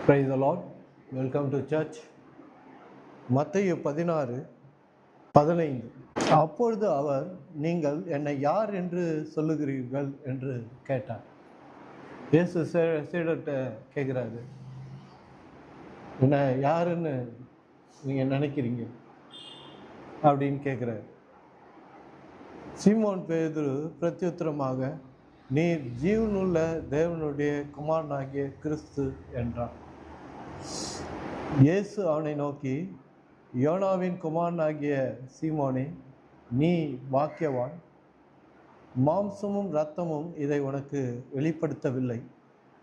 Praise the Lord. Welcome to church. மத்தேயு 16:15. அப்பொழுது அவர், நீங்கள் என்னை யார் என்று சொல்லுகிறீர்கள் என்று கேட்டார். இயேசு சீடர்கிட்ட கேட்குறாரு, என்ன யாருன்னு நீங்கள் நினைக்கிறீங்க அப்படின்னு கேட்குறாரு. சீமோன் பேதுரு பிரத்யுத்தரமாக, நீர் ஜீவனுள்ள தேவனுடைய குமாரனாகிய கிறிஸ்து என்றார். இயேசு அவனை நோக்கி, யோனாவின் குமாரனாகிய சீமோனே, நீ பாக்கியவான். மாம்சமும் இரத்தமும் இதை உனக்கு வெளிப்படுத்தவில்லை,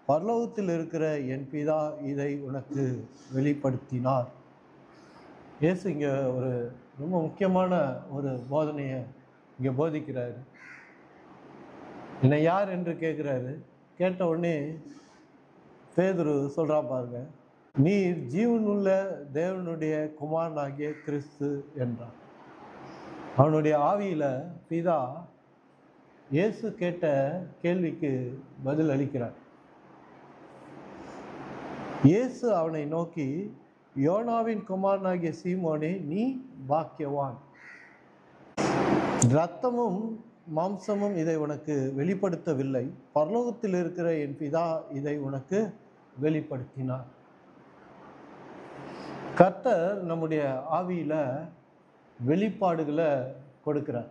பரலோகத்தில் இருக்கிற என் பிதா இதை உனக்கு வெளிப்படுத்தினார். இயேசு இங்கே ஒரு ரொம்ப முக்கியமான ஒரு போதனையை இங்கே போதிக்கிறாரு. என்னை யார் என்று கேட்குறாரு. கேட்ட உடனே பேதுரு சொல்கிறான் பாருங்க, நீர் ஜீவனுள்ள தேவனுடைய குமாரனாகிய கிறிஸ்து என்றான். அவனுடைய ஆவியில் பிதா இயேசு கேட்ட கேள்விக்கு பதில் அளிக்கிறார். இயேசு அவனை நோக்கி, யோனாவின் குமாரனாகிய சீமோனே, நீ பாக்கியவான். இரத்தமும் மாம்சமும் இதை உனக்கு வெளிப்படுத்தவில்லை, பரலோகத்தில் இருக்கிற என் பிதா இதை உனக்கு வெளிப்படுத்தினார். கர்த்தர் நம்முடைய ஆவியில் வெளிப்பாடுகளை கொடுக்கிறார்.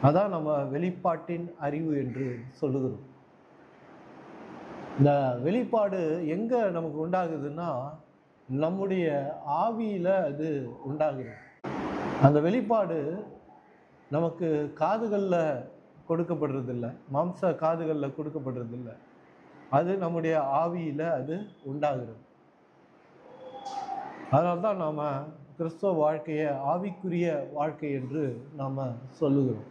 அதான் நம்ம வெளிப்பாட்டின் அறிவு என்று சொல்லுகிறோம். இந்த வெளிப்பாடு எங்கே நமக்கு உண்டாகுதுன்னா, நம்முடைய ஆவியில் அது உண்டாகுது. அந்த வெளிப்பாடு நமக்கு காதுகளில் கொடுக்கப்படுறதில்லை, மாம்ச காதுகளில் கொடுக்கப்படுறதில்லை, அது நம்முடைய ஆவியில் அது உண்டாகிறது. அதனால தான் நாம் கிறிஸ்தவ வாழ்க்கையை ஆவிக்குரிய வாழ்க்கை என்று நாம் சொல்லுகிறோம்.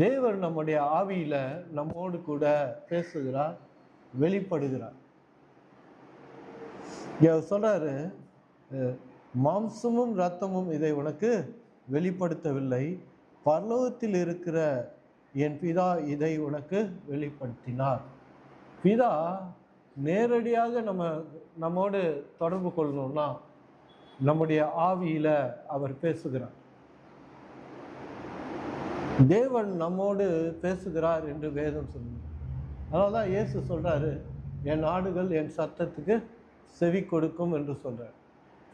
தேவர் நம்முடைய ஆவியில் நம்மோடு கூட பேசுகிறார், வெளிப்படுகிறார். இங்கே சொல்கிறாரு, மாம்சமும் இரத்தமும் இதை உனக்கு வெளிப்படுத்தவில்லை, பரலோகத்தில் இருக்கிற என் பிதா இதை உனக்கு வெளிப்படுத்தினார். பிதா நேரடியாக நம்மோடு தொடர்பு கொள்ளணும்னா நம்முடைய ஆவியில் அவர் பேசுகிறார். தேவன் நம்மோடு பேசுகிறார் என்று வேதம் சொல்லுது. அதனால தான் இயேசு சொல்கிறாரு, என் ஆடுகள் என் சத்தத்துக்கு செவி கொடுக்கும் என்று சொல்கிறார்.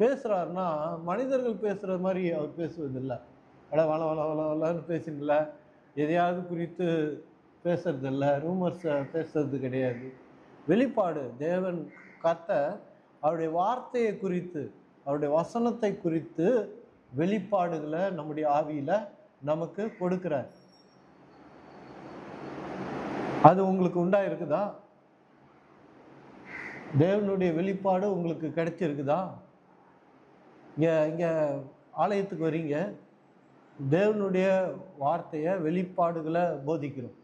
பேசுகிறாருன்னா மனிதர்கள் பேசுகிற மாதிரி அவர் பேசுவதில்லை. வளன்னு பேசுங்கள்ல, எதையாவது குறித்து பேசுறதில்லை, ரூமர்ஸை பேசுறது கிடையாது. வெளிப்பாடு தேவன் கர்த்தர் அவருடைய வார்த்தையை குறித்து, அவருடைய வசனத்தை குறித்து வெளிப்பாடுகளை நம்முடைய ஆவியில் நமக்கு கொடுக்கிறார். அது உங்களுக்கு உண்டாயிருக்குதா? தேவனுடைய வெளிப்பாடு உங்களுக்கு கிடைச்சிருக்குதா? இங்கே ஆலயத்துக்கு வரீங்க, தேவனுடைய வார்த்தையை வெளிப்பாடுகளை போதிக்கிறோம்.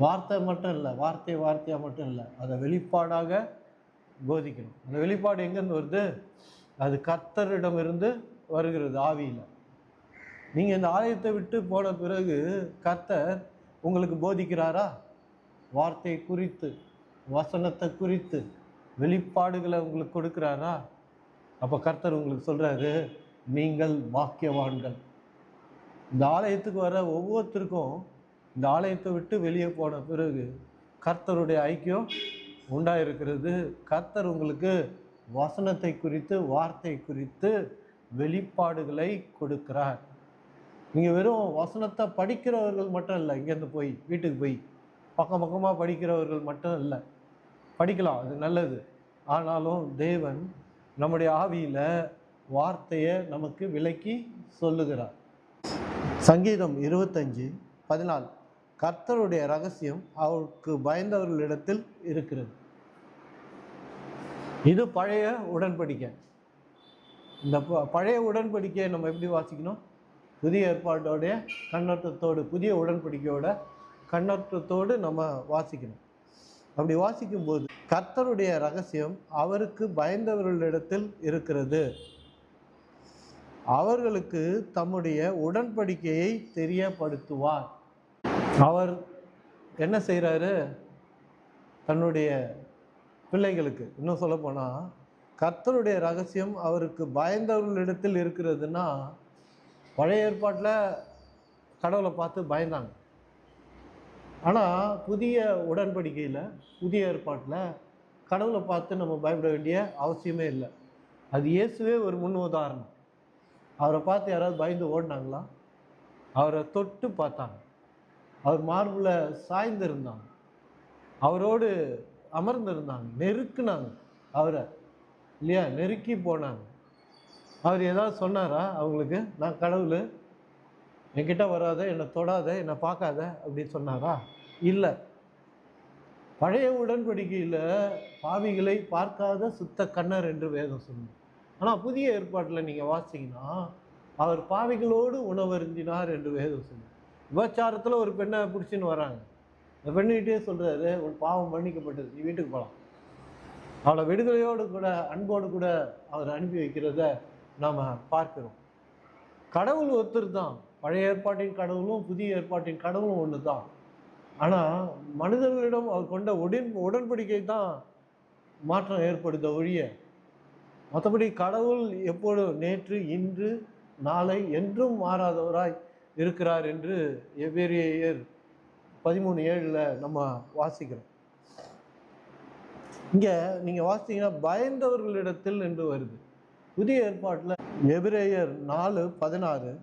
வார்த்தை மட்டும் இல்லை, வார்த்தையாக மட்டும் இல்லை, அதை வெளிப்பாடாக போதிக்கணும். அந்த வெளிப்பாடு எங்கேருந்து வருது? அது கர்த்தரிடமிருந்து வருகிறது ஆவியில். நீங்கள் இந்த ஆலயத்தை விட்டு போன பிறகு கர்த்தர் உங்களுக்கு போதிக்கிறாரா? வார்த்தையை குறித்து, வசனத்தை குறித்து வெளிப்பாடுகளை உங்களுக்கு கொடுக்குறாரா? அப்போ கர்த்தர் உங்களுக்கு சொல்கிறாரு, நீங்கள் பாக்கியவான்கள். இந்த ஆலயத்துக்கு வர ஒவ்வொருத்தருக்கும் இந்த ஆலயத்தை விட்டு வெளியே போன பிறகு கர்த்தருடைய ஐக்கியம் உண்டாயிருக்கிறது. கர்த்தர் உங்களுக்கு வசனத்தை குறித்து, வார்த்தை குறித்து வெளிப்பாடுகளை கொடுக்கிறார். நீங்கள் வெறும் வசனத்தை படிக்கிறவர்கள் மட்டும் இல்லை, இங்கேருந்து போய் வீட்டுக்கு போய் பக்கமாக படிக்கிறவர்கள் மட்டும் இல்லை. படிக்கலாம், அது நல்லது. ஆனாலும் தேவன் நம்முடைய ஆவியில் வார்த்தையை நமக்கு விளக்கி சொல்லுகிறார். சங்கீதம் 25:14, கர்த்தருடைய ரகசியம் அவருக்கு பயந்தவர்களிடத்தில் இருக்கிறது. இது பழைய உடன்படிக்கை. இந்த பழைய உடன்படிக்கையை நம்ம எப்படி வாசிக்கணும்? புதிய ஏற்பாட்டோடைய கண்ணோட்டத்தோடு, புதிய உடன்படிக்கையோட கண்ணோட்டத்தோடு நம்ம வாசிக்கணும். அப்படி வாசிக்கும்போது கர்த்தருடைய ரகசியம் அவருக்கு பயந்தவர்களிடத்தில் இருக்கிறது, அவர்களுக்கு தம்முடைய உடன்படிக்கையை தெரியப்படுத்துவார். அவர் என்ன செய்கிறாரு? தன்னுடைய பிள்ளைகளுக்கு. இன்னும் சொல்லப்போனால் கர்த்தருடைய ரகசியம் அவருக்கு பயந்தவர்களிடத்தில் இருக்கிறதுன்னா, பழைய ஏற்பாட்டில் கடவுளை பார்த்து பயந்தாங்க. ஆனால் புதிய உடன்படிக்கையில், புதிய ஏற்பாட்டில் கடவுளை பார்த்து நம்ம பயப்பட வேண்டிய அவசியமே இல்லை. அது இயேசுவே ஒரு முன் உதாரணம். அவரை பார்த்து யாராவது பயந்து ஓடினாங்களா? அவரை தொட்டு பார்த்தாங்க, அவர் மார்பில் சாய்ந்து இருந்தாங்க, அவரோடு அமர்ந்திருந்தாங்க, நெருக்குனாங்க அவரை, இல்லையா? நெருக்கி போனாங்க. அவர் ஏதாவது சொன்னாரா அவங்களுக்கு? நான் கடவுள், என்கிட்ட வராத, என்னை தொடாத, என்னை பார்க்காத அப்படின்னு சொன்னாரா? இல்லை. பழைய உடன்படிக்கையில் பாவிகளை பார்க்காத சுத்த கண்ணர் என்று வேதம் சொன்னார். ஆனால் புதிய ஏற்பாட்டில் நீங்கள் வாசிங்கன்னா, அவர் பாவிகளோடு உணவருந்தினார் என்று வேதம் சொன்னார். விபச்சாரத்தில் ஒரு பெண்ணை பிடிச்சின்னு வராங்க. அந்த பெண்ணிகிட்டே சொல்கிறாரு, உன் பாவம் மன்னிக்கப்பட்டது, நீ வீட்டுக்கு போகலாம். அவளை விடுதலையோடு கூட, அன்போடு கூட அவர் அனுப்பி வைக்கிறத நாம் பார்க்கிறோம். கடவுள் ஒருத்தர் தான். பழைய ஏற்பாட்டின் கடவுளும் புதிய ஏற்பாட்டின் கடவுளும் ஒன்று தான். ஆனால் மனிதர்களிடம் அவர் கொண்ட உடன்படிக்கை தான் மாற்றம் ஏற்படுத்த ஒழிய, மற்றபடி கடவுள் எப்பொழுதும் நேற்று, இன்று, நாளை என்றும் மாறாதவராய் இருக்கிறார் என்று எபிரேயர் 13:7 நம்ம வாசிக்கிறோம். இங்கே நீங்கள் வாசித்தீங்கன்னா பயந்தவர்களிடத்தில் என்று வருது. புதிய ஏற்பாட்டில் எபிரேயர் 4:16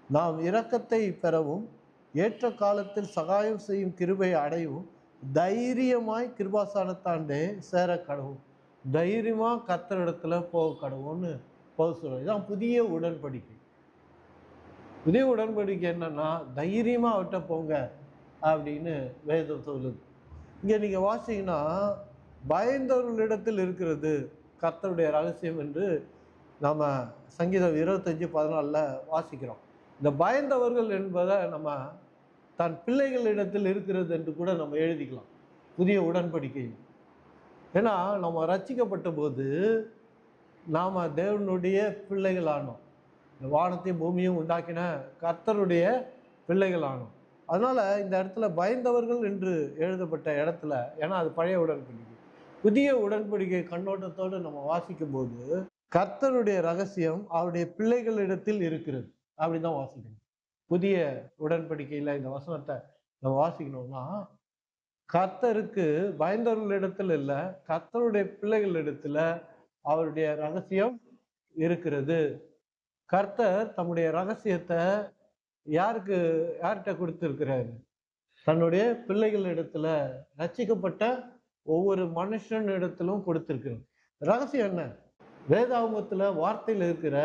நாம் இரக்கத்தை பெறவும் ஏற்ற காலத்தில் சகாயம் செய்யும் கிருபையை அடையவும் தைரியமாய் கிருபாசனத்தாண்டே சேர கடவும், தைரியமாக கர்த்தரிடத்துல போக கடவும்னு போக சொல்லுவோம். இதுதான் புதிய உடன்படிக்கை. புதிய உடன்படிக்கை என்னன்னா, தைரியமாக அவர்கிட்ட போங்க அப்படின்னு வேதம் சொல்லுது. இங்கே நீங்கள் வாசிங்கன்னா பயந்தவர்களிடத்தில் இருக்கிறது கர்த்தருடைய ரகசியம் என்று நாம் சங்கீதம் 25:14 வாசிக்கிறோம். இந்த பயந்தவர்கள் என்பதை நம்ம தன் பிள்ளைகளிடத்தில் இருக்கிறது என்று கூட நம்ம எழுதிக்கலாம் புதிய உடன்படிக்கையில். ஏன்னா நம்ம ரட்சிக்கப்பட்ட போது நாம் தேவனுடைய பிள்ளைகளானோம். இந்த வானத்தையும் பூமியும் உண்டாக்கின கர்த்தருடைய பிள்ளைகளானோம். அதனால் இந்த இடத்துல பயந்தவர்கள் என்று எழுதப்பட்ட இடத்துல, ஏன்னா அது பழைய உடன்படிக்கை. புதிய உடன்படிக்கை கண்ணோட்டத்தோடு நம்ம வாசிக்கும் போது கர்த்தருடைய ரகசியம் அவருடைய பிள்ளைகளிடத்தில் இருக்கிறது அப்படிதான் வாசிக்கணும். புதிய உடன்படிக்கையில் இந்த வசனத்தை நம்ம வாசிக்கணும்னா, கர்த்தருக்கு பயந்தவர்களிடத்தில் இல்லை, கர்த்தருடைய பிள்ளைகளிடத்துல அவருடைய ரகசியம் இருக்கிறது. கர்த்தர் தம்முடைய ரகசியத்தை யார்கிட்ட கொடுத்திருக்கிறாரு? தன்னுடைய பிள்ளைகளிடத்துல, ரட்சிக்கப்பட்ட ஒவ்வொரு மனுஷன் இடத்திலும் கொடுத்திருக்கிறார். ரகசியம் என்ன? வேதாகமத்தில் வார்த்தையில் இருக்கிற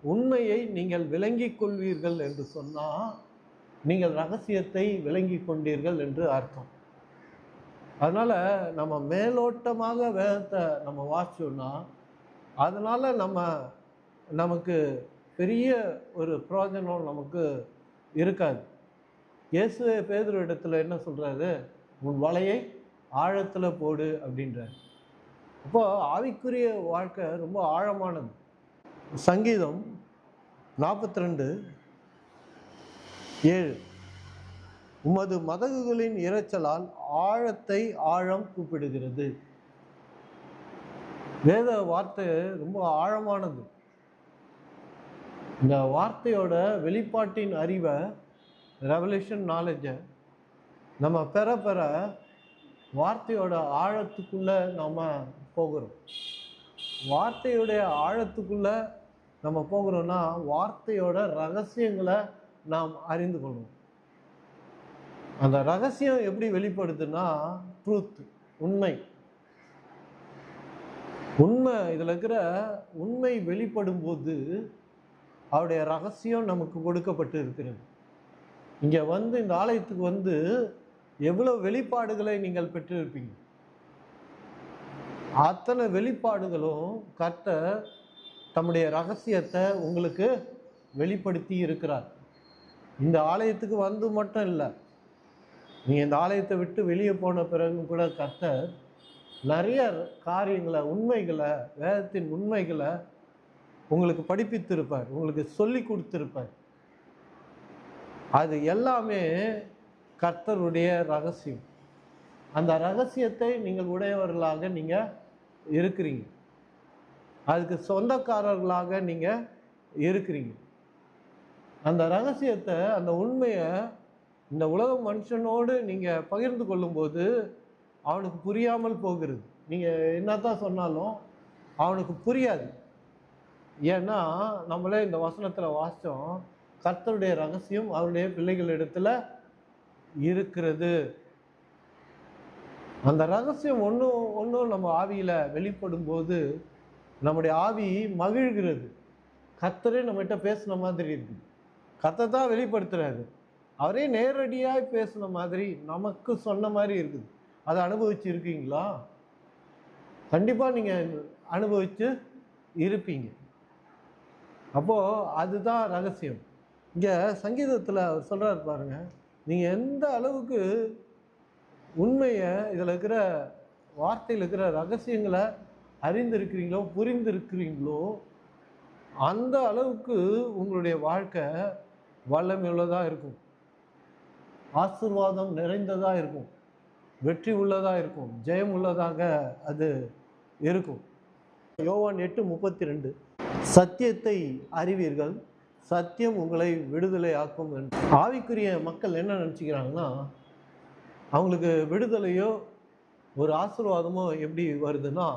உண்மையை நீங்கள் விளங்கி கொள்வீர்கள் என்று சொன்னால், நீங்கள் ரகசியத்தை விளங்கி கொண்டீர்கள் என்று அர்த்தம். அதனால் நம்ம மேலோட்டமாக வேதத்தை நம்ம வாசிச்சோம்னா, அதனால் நமக்கு பெரிய ஒரு பிரயோஜனம் நமக்கு இருக்காது. இயேசு பேதுரு இடத்துல என்ன சொல்கிறாரு? உன் வலையை ஆழத்தில் போடு அப்படின்றார். அப்போது ஆவிக்குரிய வாழ்க்கை ரொம்ப ஆழமானது. சங்கீதம் 42:7 உமது மதகுகளின் இரைச்சலால் ஆழத்தை ஆழம் கூப்பிடுகிறது. வேத வார்த்தை ரொம்ப ஆழமானது. இந்த வார்த்தையோட வெளிப்பாட்டின் அறிவை, ரெவலேஷன் நாலேஜை நம்ம பெற வார்த்தையோட ஆழத்துக்குள்ள நம்ம போகிறோம். வார்த்தையுடைய ஆழத்துக்குள்ள நம்ம போகிறோம்னா வார்த்தையோட ரகசியங்களை நாம் அறிந்து கொள்வோம். அந்த ரகசியம் எப்படி வெளிப்படுதுன்னா, ட்ரூத், உண்மை. இதில் இருக்கிற உண்மை வெளிப்படும் போது அவருடைய ரகசியம் நமக்கு கொடுக்கப்பட்டு இருக்கிறது. இங்கே இந்த ஆலயத்துக்கு எவ்வளோ வெளிப்பாடுகளை நீங்கள் பெற்றிருப்பீங்க. அத்தனை வெளிப்பாடுகளும் கர்த்தர் தம்முடைய ரகசியத்தை உங்களுக்கு வெளிப்படுத்தி இருக்கிறார். இந்த ஆலயத்துக்கு மட்டும் இல்லை, நீங்கள் இந்த ஆலயத்தை விட்டு வெளியே போன பிறகு கூட கர்த்தர் நிறைய காரியங்களை, உண்மைகளை, வேதத்தின் உண்மைகளை உங்களுக்கு படிப்பித்திருப்பார், உங்களுக்கு சொல்லி கொடுத்திருப்பார். அது எல்லாமே கர்த்தருடைய ரகசியம். அந்த ரகசியத்தை நீங்கள் உடையவர்களாக நீங்கள் இருக்கிறீங்க. அதுக்கு சொந்தக்காரர்களாக நீங்கள் இருக்கிறீங்க. அந்த ரகசியத்தை, அந்த உண்மையை இந்த உலக மனுஷனோடு நீங்கள் பகிர்ந்து கொள்ளும்போது அவனுக்கு புரியாமல் போகிறது. நீங்கள் என்னத்தான் சொன்னாலும் அவனுக்கு புரியாது. ஏன்னா நம்மளே இந்த வசனத்தில் வாசித்தோம், கர்த்தருடைய ரகசியம் அவருடைய பிள்ளைகளிடத்தில் இருக்கிறது. அந்த ரகசியம் ஒன்றும் நம்ம ஆவியில் வெளிப்படும் போது நம்முடைய ஆவி மகிழ்கிறது. கர்த்தரே நம்மகிட்ட பேசின மாதிரி இருக்குது. கர்த்தர் தான் வெளிப்படுத்துறாரு. அவரே நேரடியாக பேசின மாதிரி நமக்கு சொன்ன மாதிரி இருக்குது. அதை அனுபவிச்சு இருக்கீங்களா? கண்டிப்பாக நீங்கள் அனுபவிச்சு இருப்பீங்க. அப்போது அதுதான் ரகசியம். இங்கே சங்கீதத்தில் அவர் சொல்கிறார் பாருங்க, நீங்கள் எந்த அளவுக்கு உண்மையை, இதில் இருக்கிற வார்த்தையில் இருக்கிற ரகசியங்களை அறிந்திருக்கிறீங்களோ, புரிந்திருக்கிறீங்களோ, அந்த அளவுக்கு உங்களுடைய வாழ்க்கை வல்லமையுள்ளதாக இருக்கும், ஆசீர்வாதம் நிறைந்ததாக இருக்கும், வெற்றி உள்ளதாக இருக்கும், ஜெயம் உள்ளதாக அது இருக்கும். யோவான் 8:32, சத்தியத்தை அறிவீர்கள், சத்தியம் உங்களை விடுதலை ஆக்கும் என்று. ஆவிக்குரிய மக்கள் என்ன நினச்சிக்கிறாங்கன்னா, அவங்களுக்கு விடுதலையோ ஒரு ஆசீர்வாதமோ எப்படி வருதுன்னா,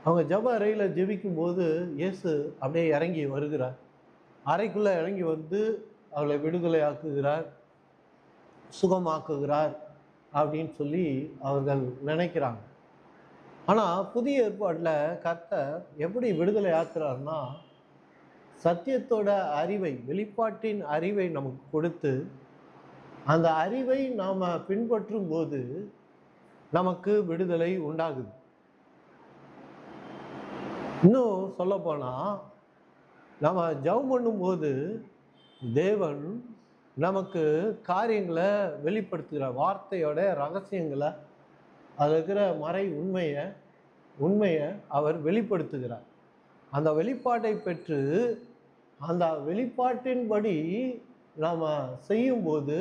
அவங்க ஜப அறையில் ஜெபிக்கும்போது இயேசு அப்படியே இறங்கி வருகிறார், அறைக்குள்ளே இறங்கி வந்து அவளை விடுதலை ஆக்குகிறார், சுகமாக்குகிறார் அப்படின்னு சொல்லி அவர்கள் நினைக்கிறாங்க. ஆனால் புதிய ஏற்பாட்டில் கர்த்தர் எப்படி விடுதலை ஆக்குறாருன்னா, சத்தியத்தோட அறிவை, வெளிப்பாட்டின் அறிவை நமக்கு கொடுத்து, அந்த அறிவை நாம் பின்பற்றும் போது நமக்கு விடுதலை உண்டாகுது. இன்னும் சொல்லப்போனால், நம்ம ஜெபம் பண்ணும்போது தேவன் நமக்கு காரியங்களை வெளிப்படுத்துகிறார். வார்த்தையோட ரகசியங்களை, அதில் இருக்கிற மறை உண்மையை அவர் வெளிப்படுத்துகிறார். அந்த வெளிப்பாட்டை பெற்று அந்த வெளிப்பாட்டின்படி நாம் செய்யும்போது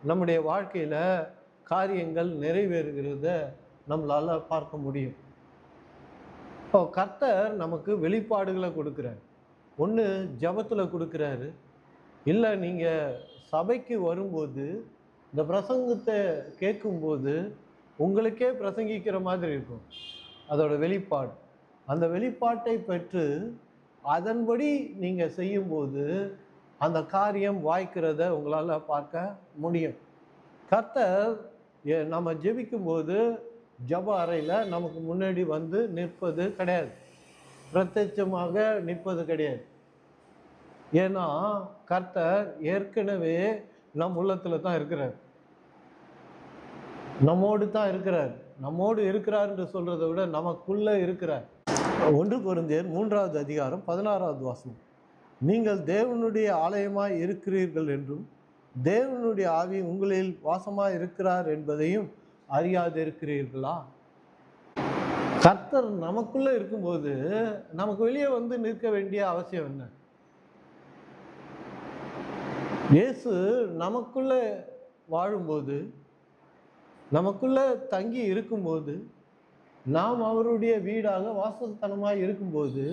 நம்முடைய வாழ்க்கையில் காரியங்கள் நிறைவேறுகிறத நம்மளால் பார்க்க முடியும். இப்போ கர்த்தர் நமக்கு வெளிப்பாடுகளை கொடுக்குறார். ஒன்று ஜெபத்தில் கொடுக்குறாரு, இல்லை நீங்கள் சபைக்கு வரும்போது இந்த பிரசங்கத்தை கேட்கும்போது உங்களுக்கே பிரசங்கிக்கிற மாதிரி இருக்கும் அதோட வெளிப்பாடு. அந்த வெளிப்பாட்டை பெற்று அதன்படி நீங்கள் செய்யும்போது அந்த காரியம் வாய்க்கிறத உங்களால் பார்க்க முடியும். கர்த்தர் நம்ம ஜெபிக்கும்போது ஜப அறையில் நமக்கு முன்னாடி வந்து நிற்பது கிடையாது, பிரத்யட்சமாக நிற்பது கிடையாது. ஏன்னா கர்த்தர் ஏற்கனவே நம் உள்ளத்தில் தான் இருக்கிறார், நம்மோடு தான் இருக்கிறார். நம்மோடு இருக்கிறார் என்று சொல்கிறத விட நமக்குள்ளே இருக்கிறார். 1 கொரிந்தியர் 3வது அதிகாரம் 16வது வசனம், நீங்கள் தேவனுடைய ஆலயமாய் இருக்கிறீர்கள் என்றும் தேவனுடைய ஆவி உங்களில் வாசமாய் இருக்கிறார் என்பதையும் அறியாதிருக்கிறீர்களா? கர்த்தர் நமக்குள்ளே இருக்கும்போது நமக்கு வெளியே வந்து நிற்க வேண்டிய அவசியம் என்ன? இயேசு நமக்குள்ளே வாழும்போது, நமக்குள்ளே தங்கி இருக்கும்போது, நாம் அவருடைய வீடாக வாசஸ்தலமாய் இருக்கும்போது,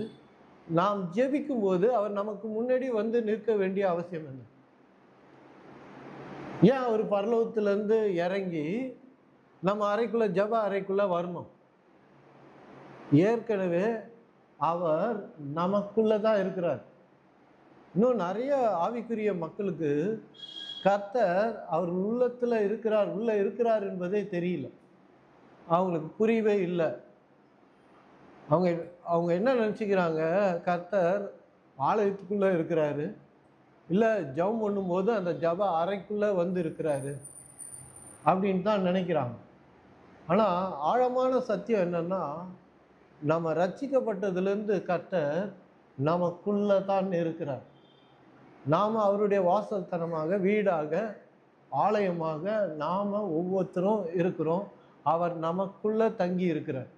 நாம் ஜெபிக்கும்போது அவர் நமக்கு முன்னாடி வந்து நிற்க வேண்டிய அவசியம் என்ன? ஏன் அவர் பரலோகத்திலேருந்து இறங்கி நம்ம அறைக்குள்ளே, ஜப அறைக்குள்ளே வரணும்? ஏற்கனவே அவர் நமக்குள்ளே தான் இருக்கிறார். இன்னும் நிறைய ஆவிக்குரிய மக்களுக்கு கர்த்தர் அவர் உள்ளத்தில் இருக்கிறார், உள்ளே இருக்கிறார் என்பதே தெரியல, அவங்களுக்கு புரியவே இல்லை. அவங்க என்ன நினச்சிக்கிறாங்க, கர்த்தர் ஆலயத்துக்குள்ளே இருக்கிறாரு, இல்லை ஜெபம் பண்ணும்போது அந்த ஜப அறைக்குள்ளே வந்து இருக்கிறாரு அப்படின்னு தான் நினைக்கிறாங்க. ஆனால் ஆழமான சத்தியம் என்னன்னா, நம்ம ரட்சிக்கப்பட்டதுலேருந்து கர்த்தர் நமக்குள்ளே தான் இருக்கிறார். நாம் அவருடைய வாசஸ்தலமாக, வீடாக, ஆலயமாக நாம் ஒவ்வொருத்தரும் இருக்கிறோம். அவர் நமக்குள்ளே தங்கி இருக்கிறார்,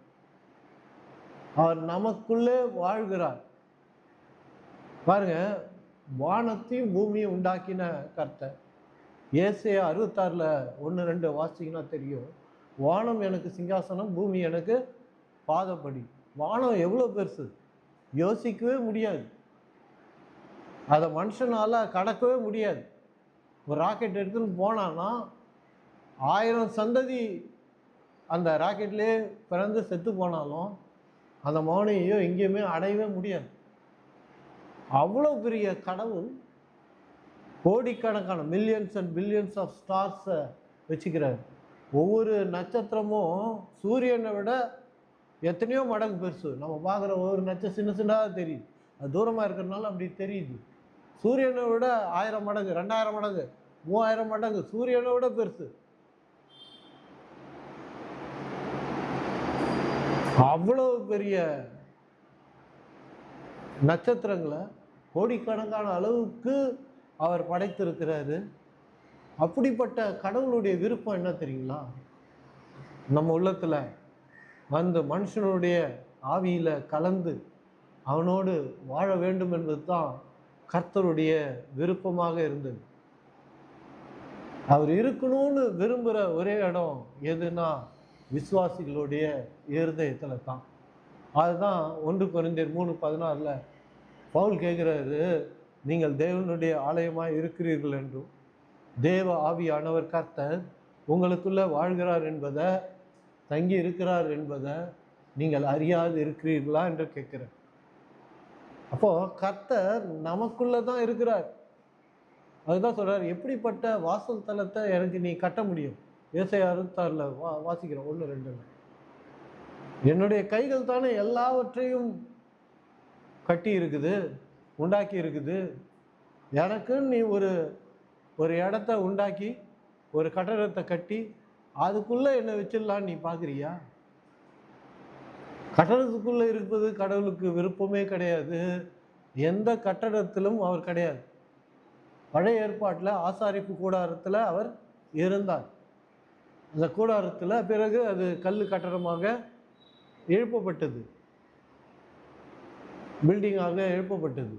அவர் நமக்குள்ளே வாழ்கிறார். பாருங்க, வானத்தையும் பூமியும் உண்டாக்கின கர்த்தர், ஏசாயா 66ல் 1-2 வாசிங்கன்னா தெரியும். வானம் எனக்கு சிங்காசனம், பூமி எனக்கு பாதப்படி. வானம் எவ்வளோ பெருசு, யோசிக்கவே முடியாது. அதை மனுஷனால கடக்கவே முடியாது. ஒரு ராக்கெட் எடுத்துன்னு போனான்னா 1000 சந்ததி அந்த ராக்கெட்லேயே பிறந்து செத்து போனாலும் அந்த மௌனையோ எங்கேயுமே அடையவே முடியாது. அவ்வளோ பெரிய கடவுள் கோடிக்கணக்கான மில்லியன்ஸ் அண்ட் பில்லியன்ஸ் ஆஃப் ஸ்டார்ஸை வச்சுக்கிறார். ஒவ்வொரு நட்சத்திரமும் சூரியனை விட எத்தனையோ மடங்கு பெருசு. நம்ம பார்க்குற ஒவ்வொரு நட்சத்திரம் சின்ன சின்னதாக தெரியுது, அது தூரமாக இருக்கிறதுனால அப்படி தெரியுது. சூரியனை விட 1000 மடங்கு, 2000 மடங்கு, 3000 மடங்கு சூரியனை விட பெருசு. அவ்வளோ பெரிய நட்சத்திரங்களை கோடிக்கணக்கான அளவுக்கு அவர் படைத்திருக்கிறாரு. அப்படிப்பட்ட கடவுளுடைய விருப்பம் என்ன தெரியுங்களா? நம்ம உள்ளத்தில் வந்து மனுஷனுடைய ஆவியில் கலந்து அவனோடு வாழ வேண்டும் என்பது தான் கர்த்தருடைய விருப்பமாக இருந்தது. அவர் இருக்கணும்னு விரும்புகிற ஒரே இடம் எதுனா விசுவாசிகளுடைய இருதயத்தில் தான். அதுதான் 1 கொரிந்தியர் 3:16 பவுல் கேட்குறாரு, நீங்கள் தேவனுடைய ஆலயமாக இருக்கிறீர்கள் என்றும் தேவ ஆவியானவர் கர்த்தர் உங்களுக்குள்ளே வாழ்கிறார் என்பதை, தங்கி இருக்கிறார் என்பதை நீங்கள் அறியாது இருக்கிறீர்களா என்று கேட்குறார். அப்போது கர்த்தர் நமக்குள்ளே தான் இருக்கிறார். அதுதான் சொல்கிறார், எப்படிப்பட்ட வாசல் தலத்தை எனக்கு நீ கட்ட முடியும்? ஏசாயா 66ல் வாசிக்கிறோம் 1-2. என்னுடைய கைகள் தானே எல்லாவற்றையும் கட்டி இருக்குது, உண்டாக்கி இருக்குது. எனக்கு நீ ஒரு இடத்த உண்டாக்கி ஒரு கட்டடத்தை கட்டி அதுக்குள்ளே என்ன வச்சிடலான்னு நீ பார்க்குறியா? கட்டடத்துக்குள்ளே இருப்பது கடவுளுக்கு விருப்பமே கிடையாது. எந்த கட்டடத்திலும் அவர் கிடையாது. பழைய ஏற்பாட்டில் ஆசாரிப்பு கூடாரத்தில் அவர் இருந்தார். அந்த கூடாரத்தில் பிறகு அது கல் கட்டடமாக எழுப்பப்பட்டது, பில்டிங்காக எழுப்பப்பட்டது.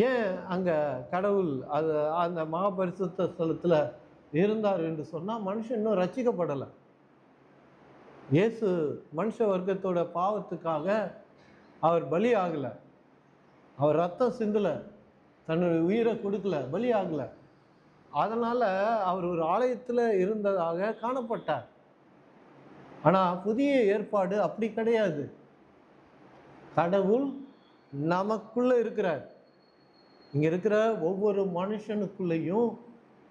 ஏன் அங்கே கடவுள் அது அந்த மகாபரிசுத்த ஸ்தலத்தில் இருந்தார் என்று சொன்னால், மனுஷன் இன்னும் ரட்சிக்கப்படலை. இயேசு மனுஷ வர்க்கத்தோட பாவத்துக்காக அவர் பலி ஆகலை, அவர் ரத்தம் சிந்தலை, தன்னுடைய உயிரை கொடுக்கல, பலி ஆகலை. அதனால் அவர் ஒரு ஆலயத்தில் இருந்ததாக காணப்பட்டார். ஆனால் புதிய ஏற்பாடு அப்படி கிடையாது. கடவுள் நமக்குள்ளே இருக்கிறார். இங்கே இருக்கிற ஒவ்வொரு மனுஷனுக்குள்ளேயும்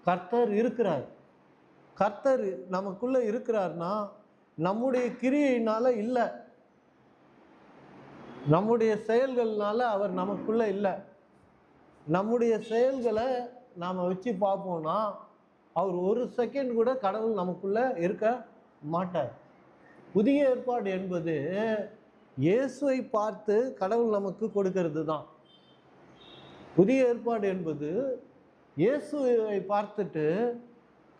கர்த்தர் இருக்கிறார். கர்த்தர் நமக்குள்ளே இருக்கிறார்னா நம்முடைய கிரியையினால இல்லை, நம்முடைய செயல்கள்னால அவர் நமக்குள்ளே இல்லை. நம்முடைய செயல்களை நாம் வச்சு பார்ப்போம்னா அவர் ஒரு செகண்ட் கூட கடவுள் நமக்குள்ளே இருக்க மாட்டார். புதிய ஏற்பாடு என்பது இயேசுவை பார்த்து கடவுள் நமக்கு கொடுக்கிறது தான். புதிய ஏற்பாடு என்பது இயேசுவை பார்த்துட்டு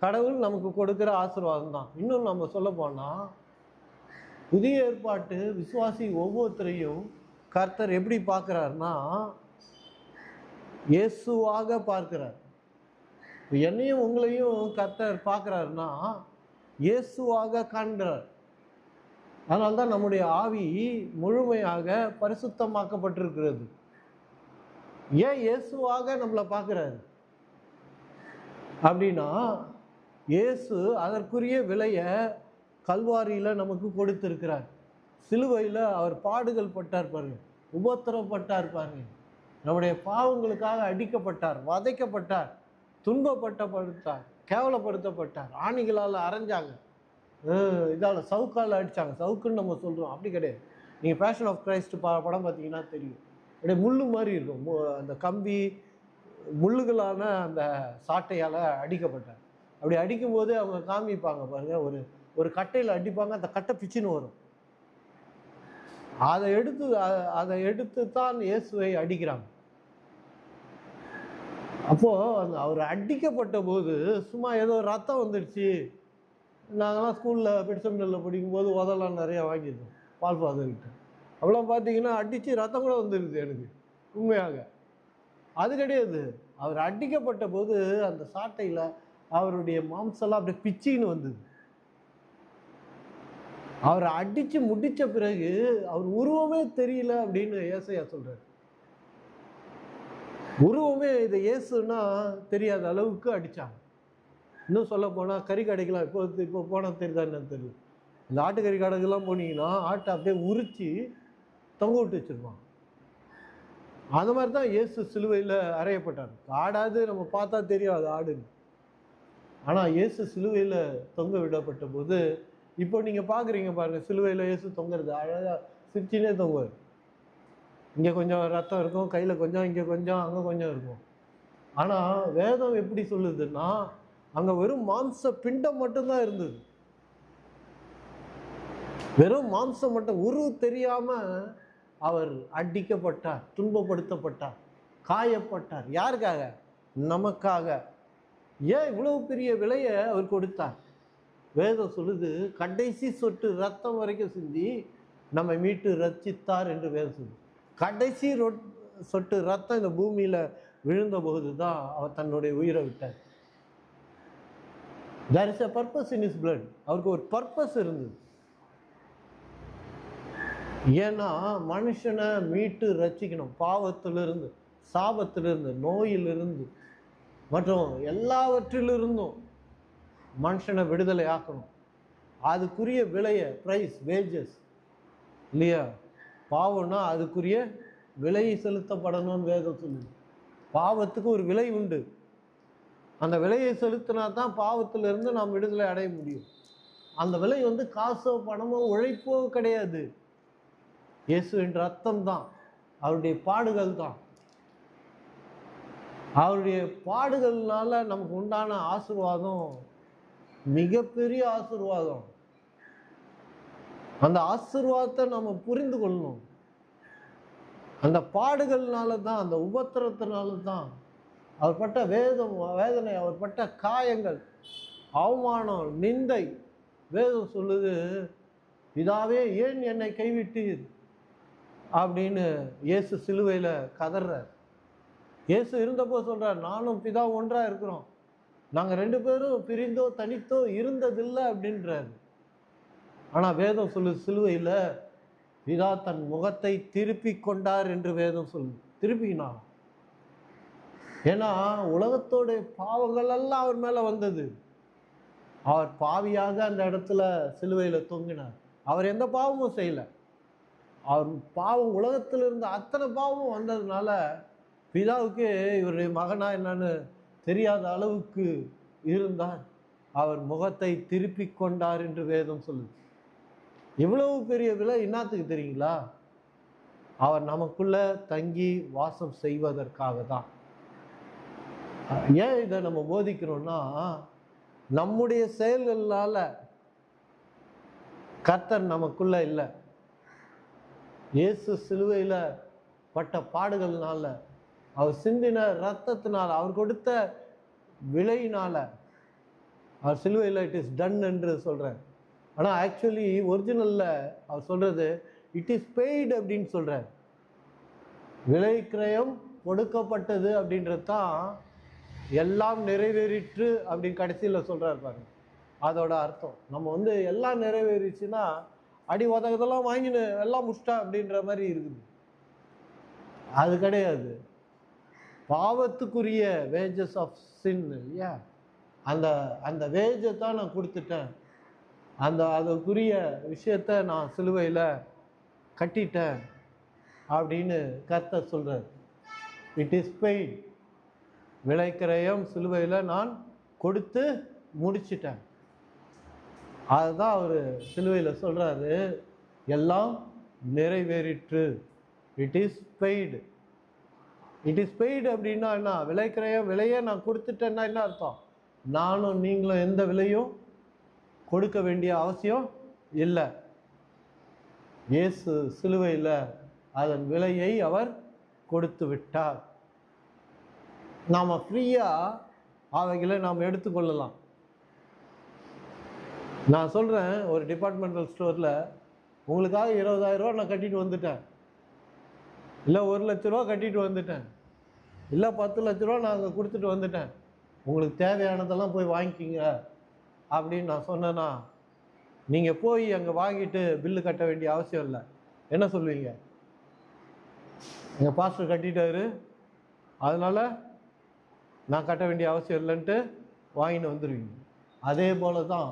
கடவுள் நமக்கு கொடுக்குற ஆசீர்வாதம் தான். இன்னும் நம்ம சொல்ல போனால் புதிய ஏற்பாட்டு விசுவாசி ஒவ்வொருத்தரையும் கர்த்தர் எப்படி பார்க்குறாருன்னா இயேசுவாக பார்க்கிறார். என்னையும் உங்களையும் கர்த்தர் பார்க்குறாருன்னா இயேசுவாக காண்கிறார். அதனால்தான் நம்முடைய ஆவி முழுமையாக பரிசுத்தமாக்கப்பட்டிருக்கிறது. ஏன் இயேசுவாக நம்மளை பார்க்குறாரு அப்படின்னா, இயேசு அதற்குரிய விலையை கல்வாரியில் நமக்கு கொடுத்திருக்கிறார். சிலுவையில் அவர் பாடுகள் பட்டார் பாருங்க, உபத்திரப்பட்டார் பாருங்க, நம்முடைய பாவங்களுக்காக அடிக்கப்பட்டார், வதைக்கப்பட்டார், துன்பப்பட்டப்படுத்தார், கேவலப்படுத்தப்பட்டார், ஆணிகளால் அரைஞ்சாங்க, இதால் சவுக்கால் அடித்தாங்க. சவுக்குன்னு நம்ம சொல்கிறோம், அப்படி கிடையாது. நீங்கள் பேஷன் ஆஃப் கிரைஸ்ட் படம் பார்த்தீங்கன்னா தெரியும். அப்படியே முள்ளு மாதிரி இருக்கும், அந்த கம்பி முள்ளுகளான அந்த சாட்டையால் அடிக்கப்பட்டார். அப்படி அடிக்கும்போது அவங்க காமிப்பாங்க பாருங்கள், ஒரு கட்டையில் அடிப்பாங்க, அந்த கட்டை பிச்சுன்னு வரும். அதை எடுத்து தான் இயேசுவை அடிக்கிறாங்க. அப்போது அவர் அடிக்கப்பட்ட போது சும்மா ஏதோ ரத்தம் வந்துடுச்சு. நாங்கள்லாம் ஸ்கூலில் பெட்சமில்லில் படிக்கும்போது உதலாம் நிறையா வாங்கியிருக்கோம் பால் ஃபாதர்கிட்ட. அப்போலாம் பார்த்தீங்கன்னா அடித்து ரத்தம் கூட வந்துடுது எனக்கு உண்மையாக. அது கிடையாது. அவர் அடிக்கப்பட்ட போது அந்த சாட்டையில் அவருடைய மாம்செல்லாம் அப்படியே பிச்சின்னு வந்தது. அவரை அடித்து முடித்த பிறகு அவர் உருவமே தெரியல அப்படின்னு ஏசாயா சொல்றாரு. உருவமே இதை இயேசுன்னா தெரியாத அளவுக்கு அடித்தாங்க. இன்னும் சொல்ல போனால் கறி கடைக்கெல்லாம் இப்போ போனால் தெரியுதா என்னன்னு தெரியல. இந்த ஆட்டுக்கறி கடைக்கெல்லாம் போனீங்கன்னா ஆட்டை அப்படியே உரித்து தொங்க விட்டு வச்சுருவாங்க. அந்த மாதிரி தான் இயேசு சிலுவையில் அறையப்பட்டார். ஆடாது நம்ம பார்த்தா தெரியும் அது ஆடுன்னு. ஆனால் இயேசு சிலுவையில் தொங்க விடப்பட்ட போது இப்போ நீங்கள் பார்க்குறீங்க பாருங்கள், சிலுவையில் இயேசு தொங்குறது அழகாக சிரிச்சினே தொங்குவார். இங்கே கொஞ்சம் ரத்தம் இருக்கும், கையில் கொஞ்சம், இங்கே கொஞ்சம், அங்கே கொஞ்சம் இருக்கும். ஆனால் வேதம் எப்படி சொல்லுதுன்னா அங்கே வெறும் மாம்ச பிண்டம் மட்டும்தான் இருந்தது. வெறும் மாம்சம் மட்டும், உருவு தெரியாமல் அவர் அடிக்கப்பட்டார், துன்பப்படுத்தப்பட்டார், காயப்பட்டார். யாருக்காக? நமக்காக. ஏன் இவ்வளவு பெரிய விலையை அவர் கொடுத்தார்? வேதம் சொல்லுது கடைசி சொட்டு ரத்தம் வரைக்கும் சிந்தி நம்மை மீட்டு ரட்சித்தார் என்று வேதம் சொல்லுது. கடைசி சொட்டு ரத்தம் இந்த பூமியில் விழுந்த போது தான் அவர் தன்னுடைய உயிரை விட்டார். There is a purpose in his blood. அவருக்கு ஒரு பர்பஸ் இருந்தது. ஏன்னா மனுஷனை மீட்டு ரட்சிக்கணும், பாவத்திலிருந்து, சாபத்திலிருந்து, நோயிலிருந்து மற்றும் எல்லாவற்றிலிருந்தும் மனுஷனை விடுதலை ஆக்கணும். அதுக்குரிய விலையை, ப்ரைஸ், வேஜஸ் இல்லையா? பாவம்னா அதுக்குரிய விலை செலுத்தப்படணும்னு வேதம் சொல்லுது. பாவத்துக்கு ஒரு விலை உண்டு. அந்த விலையை செலுத்தினா தான் பாவத்திலிருந்து நாம் விடுதலை அடைய முடியும். அந்த விலை காசோ பணமோ உழைப்போ கிடையாது. இயேசுவின் ரத்தம் தான், அவருடைய பாடுகள் தான். அவருடைய பாடுகள்னால நமக்கு உண்டான ஆசீர்வாதம் மிகப்பெரிய ஆசீர்வாதம். அந்த ஆசீர்வாதத்தை நம்ம புரிந்து கொள்ளணும். அந்த பாடுகள்னால தான், அந்த உபத்திரத்தினால தான் அவர் பட்ட வேதனை, அவர் பட்ட காயங்கள், அவமானம், நிந்தை. வேதம் சொல்லுது, இதாவே ஏன் என்னை கைவிட்டீர் அப்படின்னு இயேசு சிலுவையில் கதறார். இயேசு இருந்தப்போ சொல்றார், நானும் பிதா ஒன்றா இருக்கிறோம், நாங்கள் 2 பேரும் பிரிந்தோ தனித்தோ இருந்ததில்லை அப்படின்றாரு. ஆனால் வேதம் சொல்லுது சிலுவையில் பிதா தன் முகத்தை திருப்பி கொண்டார் என்று வேதம் சொல்லுது. திருப்பினார். ஏன்னா உலகத்தோடைய பாவங்கள் எல்லாம் அவர் மேலே வந்தது. அவர் பாவியாக அந்த இடத்துல சிலுவையில் தொங்கினார். அவர் எந்த பாவமும் செய்யலை. அவர் பாவம், உலகத்தில் இருந்த அத்தனை பாவமும் வந்ததுனால பிதாவுக்கு இவருடைய மகனா என்னன்னு தெரியாத அளவுக்கு இருந்தார். அவர் முகத்தை திருப்பி கொண்டார் என்று வேதம் சொல்லுது. இவ்வளவு பெரிய விலை என்னத்துக்கு தெரியுங்களா? அவர் நமக்குள்ள தங்கி வாசம் செய்வதற்காக தான். ஏன் இதை நம்ம போதிக்கிறோம்னா, நம்முடைய செயல்களால கர்த்தர் நமக்குள்ள இல்லை. இயேசு சிலுவையில் பட்ட பாடுகள்னால, அவர் சிந்தின ரத்தத்தினால, அவர் கொடுத்த விலையினால, அவர் சிலுவையில் இட் இஸ் டன் என்று சொல்கிறார். ஆனால் ஆக்சுவலி ஒரிஜினலில் அவர் சொல்கிறது இட் இஸ் பெய்டு அப்படின்னு சொல்கிறார். விலை கிரயம் கொடுக்கப்பட்டது அப்படின்றது தான் எல்லாம் நிறைவேறிற்று அப்படின்னு கடைசியில் சொல்கிறார் பாருங்க. அதோட அர்த்தம் நம்ம எல்லாம் நிறைவேறிச்சுன்னா அடி உதகதெல்லாம் வாங்கினு எல்லாம் முஷ்டா அப்படின்ற மாதிரி இருக்குது. அது கிடையாது. பாவத்துக்குரிய வேஜஸ் ஆஃப் சின் இல்லையா, அந்த வேஜை தான் நான் கொடுத்துட்டேன். அதுக்குரிய விஷயத்தை நான் சிலுவையில் கட்டிட்டேன் அப்படின்னு கர்த்தர் சொல்கிறார். It is paid. விலைக்கிரயம் சிலுவையில் நான் கொடுத்து முடிச்சிட்டேன். அதுதான் அவர் சிலுவையில் சொல்கிறாரு, எல்லாம் நிறைவேறிற்று. It is paid. It is paid அப்படின்னா என்ன? விலைக்கிரயம், விலையை நான் கொடுத்துட்டேன்னா என்ன அர்த்தம்? நானும் நீங்களும் எந்த விலையும் கொடுக்க வேண்டிய அவசியம் இல்லை. இயேசு சிலுவையில் அதன் விலையை அவர் கொடுத்து விட்டார். நாம் ஃப்ரீயாக அவைகளை நாம் எடுத்துக்கொள்ளலாம். நான் சொல்கிறேன், ஒரு டிபார்ட்மெண்டல் ஸ்டோரில் உங்களுக்காக 20,000 ரூபா நான் கட்டிட்டு வந்துட்டேன், இல்லை 1 லட்ச ரூபா கட்டிட்டு வந்துட்டேன். இல்லை 10 லட்ச ரூபா நான் அங்கே கொடுத்துட்டு வந்துட்டேன், உங்களுக்கு தேவையானதெல்லாம் போய் வாங்கிக்கிங்க அப்படின்னு நான் சொன்னேன்னா, நீங்கள் போய் அங்கே வாங்கிட்டு பில்லு கட்ட வேண்டிய அவசியம் இல்லை. என்ன சொல்லுவீங்க? எங்கள் பாஸ்டர் கட்டிட்டாரு, அதனால் நான் கட்ட வேண்டிய அவசியம் இல்லைன்ட்டு வாங்கிட்டு வந்துடுவீங்க. அதே போல தான்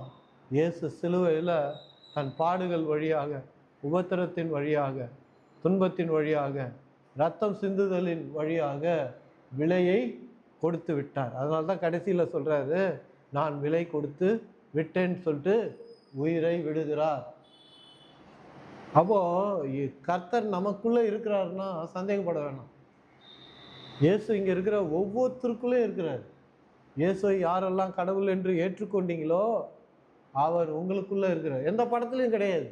இயேசு சிலுவையில் தன் பாடுகள் வழியாக, உபத்திரத்தின் வழியாக, துன்பத்தின் வழியாக, ரத்தம் சிந்துதலின் வழியாக விலையை கொடுத்து விட்டார். அதனால தான் கடைசியில் சொல்கிறாரு, நான் விலை கொடுத்து விட்டேன்னு சொல்லிட்டு உயிரை விடுகிறார். அப்போது கர்த்தர் நமக்குள்ளே இருக்கிறாருன்னா சந்தேகப்பட வேணாம். இயேசு இங்கே இருக்கிற ஒவ்வொருத்தருக்குள்ளே இருக்கிறார். இயேசுவை யாரெல்லாம் கடவுள் என்று ஏற்றுக்கொண்டீங்களோ அவர் உங்களுக்குள்ளே இருக்கிறார். எந்த படத்துலையும் கிடையாது,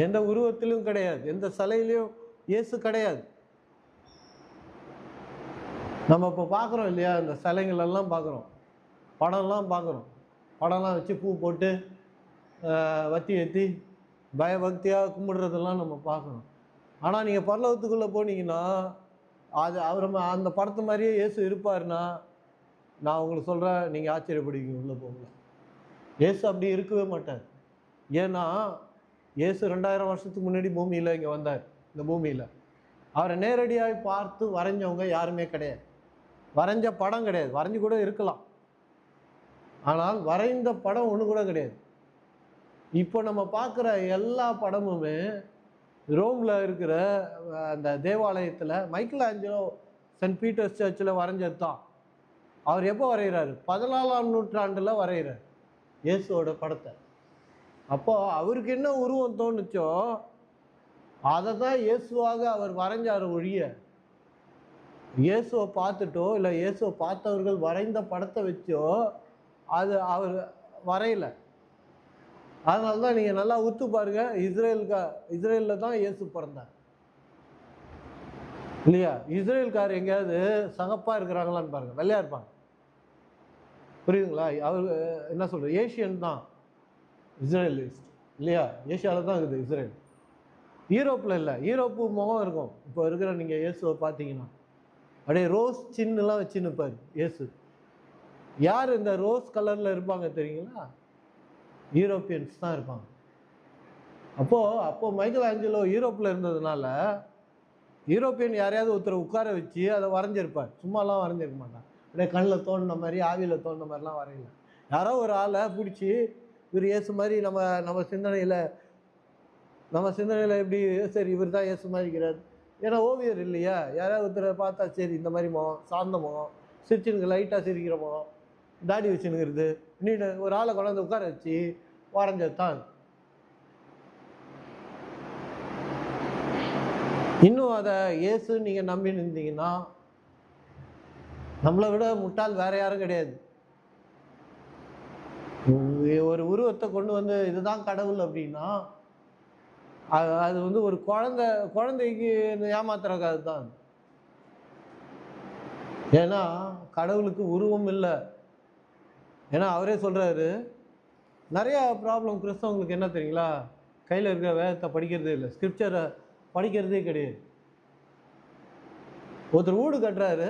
எந்த உருவத்திலும் கிடையாது, எந்த சிலையிலையும் இயேசு கிடையாது. நம்ம இப்போ பார்க்குறோம் இல்லையா, இந்த சிலைங்களெல்லாம் பார்க்குறோம், படம்லாம் பார்க்குறோம். படம்லாம் வச்சு பூ போட்டு வத்தி ஏற்றி பயபக்தியாக கும்பிடுறதெல்லாம் நம்ம பார்க்குறோம். ஆனால் நீங்கள் பரலோகத்துக்குள்ளே போனீங்கன்னா அது அவர் அந்த படத்து மாதிரியே இயேசு இருப்பார்னா நான் உங்களுக்கு சொல்கிறேன், நீங்கள் ஆச்சரியப்படுவீங்க. உள்ளே போகல, இயேசு அப்படி இருக்கவே மாட்டார். ஏன்னா இயேசு 2000 வருஷத்துக்கு முன்னாடி பூமியில் இங்கே வந்தார். இந்த பூமியில் அவரை நேரடியாக பார்த்து வரைஞ்சவங்க யாருமே கிடையாது. வரைஞ்ச படம் கிடையாது, வரைஞ்சி கூட இருக்கலாம், ஆனால் வரைந்த படம் ஒன்று கூட கிடையாது. இப்போ நம்ம பார்க்குற எல்லா படமுமே ரோமில் இருக்கிற அந்த தேவாலயத்தில் மைக்கேல் ஆஞ்சலோ சென்ட் பீட்டர்ஸ் சர்ச்சில் வரைஞ்சது தான். அவர் எப்போ வரைகிறாரு? 14ஆம் நூற்றாண்டில் வரைகிறார் இயேசுவோட படத்தை. அப்போது அவருக்கு என்ன உருவம் தோணுச்சோ அதை தான் இயேசுவாக அவர் வரைஞ்சார் ஒழிய, இயேசுவை பார்த்துட்டோ இல்லை இயேசுவை பார்த்தவர்கள் வரைந்த படத்தை வச்சோ அது அவர் வரையலை. அதனால தான் நீங்கள் நல்லா உத்து பாருங்க, இஸ்ரேலில் தான் இயேசு பிறந்தார் இல்லையா? இஸ்ரேல்கார் எங்கேயாவது சகப்பாக இருக்கிறாங்களான்னு பாருங்கள், வெள்ளையாக இருப்பாங்க. புரியுதுங்களா? அவர் என்ன சொல்கிறது, ஏஷியன் தான் இஸ்ரேலிஸ்ட் இல்லையா? ஏஷியாவில் தான் இருக்குது இஸ்ரேல், யூரோப்பில் இல்லை. யூரோப்பு முகம் இருக்கும். இப்போ இருக்கிற நீங்கள் இயேசுவை பார்த்தீங்கன்னா அப்படியே ரோஸ் சின்னெலாம் வச்சு நிற்பார் இயேசு. யார் இந்த ரோஸ் கலரில் இருப்பாங்க தெரியுங்களா? யூரோப்பியன்ஸ் தான் இருப்பாங்க. அப்போது மைக்கேல் ஆஞ்சலோ யூரோப்பில் இருந்ததுனால யூரோப்பியன் யாரையாவது ஒருத்தர் உட்கார வச்சு அதை வரைஞ்சிருப்பார். சும்மாலாம் வரைஞ்சிருக்க மாட்டான். அப்படியே கண்ணில் தோணுன மாதிரி, ஆவியில் தோணுன மாதிரிலாம் வரையல. யாரோ ஒரு ஆளை பிடிச்சி இவர் இயேசு மாதிரி நம்ம சிந்தனையில் எப்படி சரி இவர் தான் இயேசு மாதிரி இருக்கிறார். ஏன்னா ஓவியர் இல்லையா, யாராவது ஒருத்தரை பார்த்தா சரி இந்த மாதிரி முகம், சார்ந்த முகம், சிரிச்சுனுங்க, லைட்டாக சிரிக்கிற முகம், தாடி வச்சுனுங்கிறது, நீ ஒரு ஆளை கொண்டாந்து உட்கார வச்சு வரைஞ்சது தான். இன்னும் அதை இயேசு நீங்கள் நம்பி இருந்தீங்கன்னா நம்மளை விட முட்டாள் வேற யாரும் கிடையாது. ஒரு உருவத்தை கொண்டு வந்து இதுதான் கடவுள் அப்படின்னா அது வந்து ஒரு குழந்தைக்கு ஏமாத்துறக்காது தான். ஏன்னா கடவுளுக்கு உருவம் இல்லை. ஏன்னா அவரே சொல்கிறாரு, நிறையா ப்ராப்ளம் கிறிஸ்தவங்களுக்கு என்ன தெரியுங்களா, கையில் இருக்கிற வேதத்தை படிக்கிறதே இல்லை, ஸ்கிரிப்சரை படிக்கிறதே கிடையாது. ஒருத்தர் வீடு கட்டுறாரு,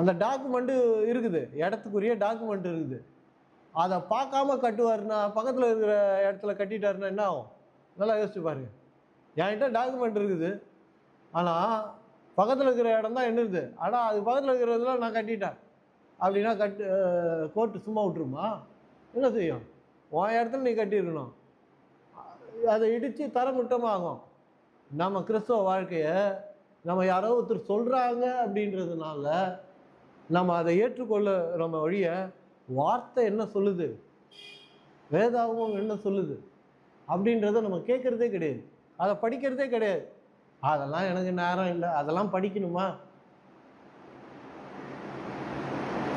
அந்த டாக்குமெண்ட்டு இருக்குது, இடத்துக்குரிய டாக்குமெண்ட் இருக்குது. அதை பார்க்காம கட்டுவாருன்னா பக்கத்தில் இருக்கிற இடத்துல கட்டிட்டாருன்னா என்ன ஆகும்? நல்லா யோசிச்சு பாருங்க. என்கிட்ட டாக்குமெண்ட் இருக்குது, ஆனால் பக்கத்தில் இருக்கிற இடம் தான் என்னது, ஆனால் அது பக்கத்தில் இருக்கிறதுல நான் கட்டிட்டேன் அப்படின்னா கோர்ட்டு சும்மா விட்டுருமா? என்ன செய்யும்? உன் இடத்துல நீ கட்டியிருக்கணும். அதை இடித்து தரமுட்டமாகும். நம்ம கிறிஸ்தவ வாழ்க்கையை நம்ம யாரோ ஒருத்தர் சொல்கிறாங்க அப்படின்றதுனால நம்ம அதை ஏற்றுக்கொள்ள நம்ம வழிய வார்த்தை என்ன சொல்லுது, வேதாகமம் என்ன சொல்லுது அப்படின்றத நம்ம கேட்குறதே கிடையாது, அதை படிக்கிறதே கிடையாது. அதெல்லாம் எனக்கு நேரம் இல்லை, அதெல்லாம் படிக்கணுமா?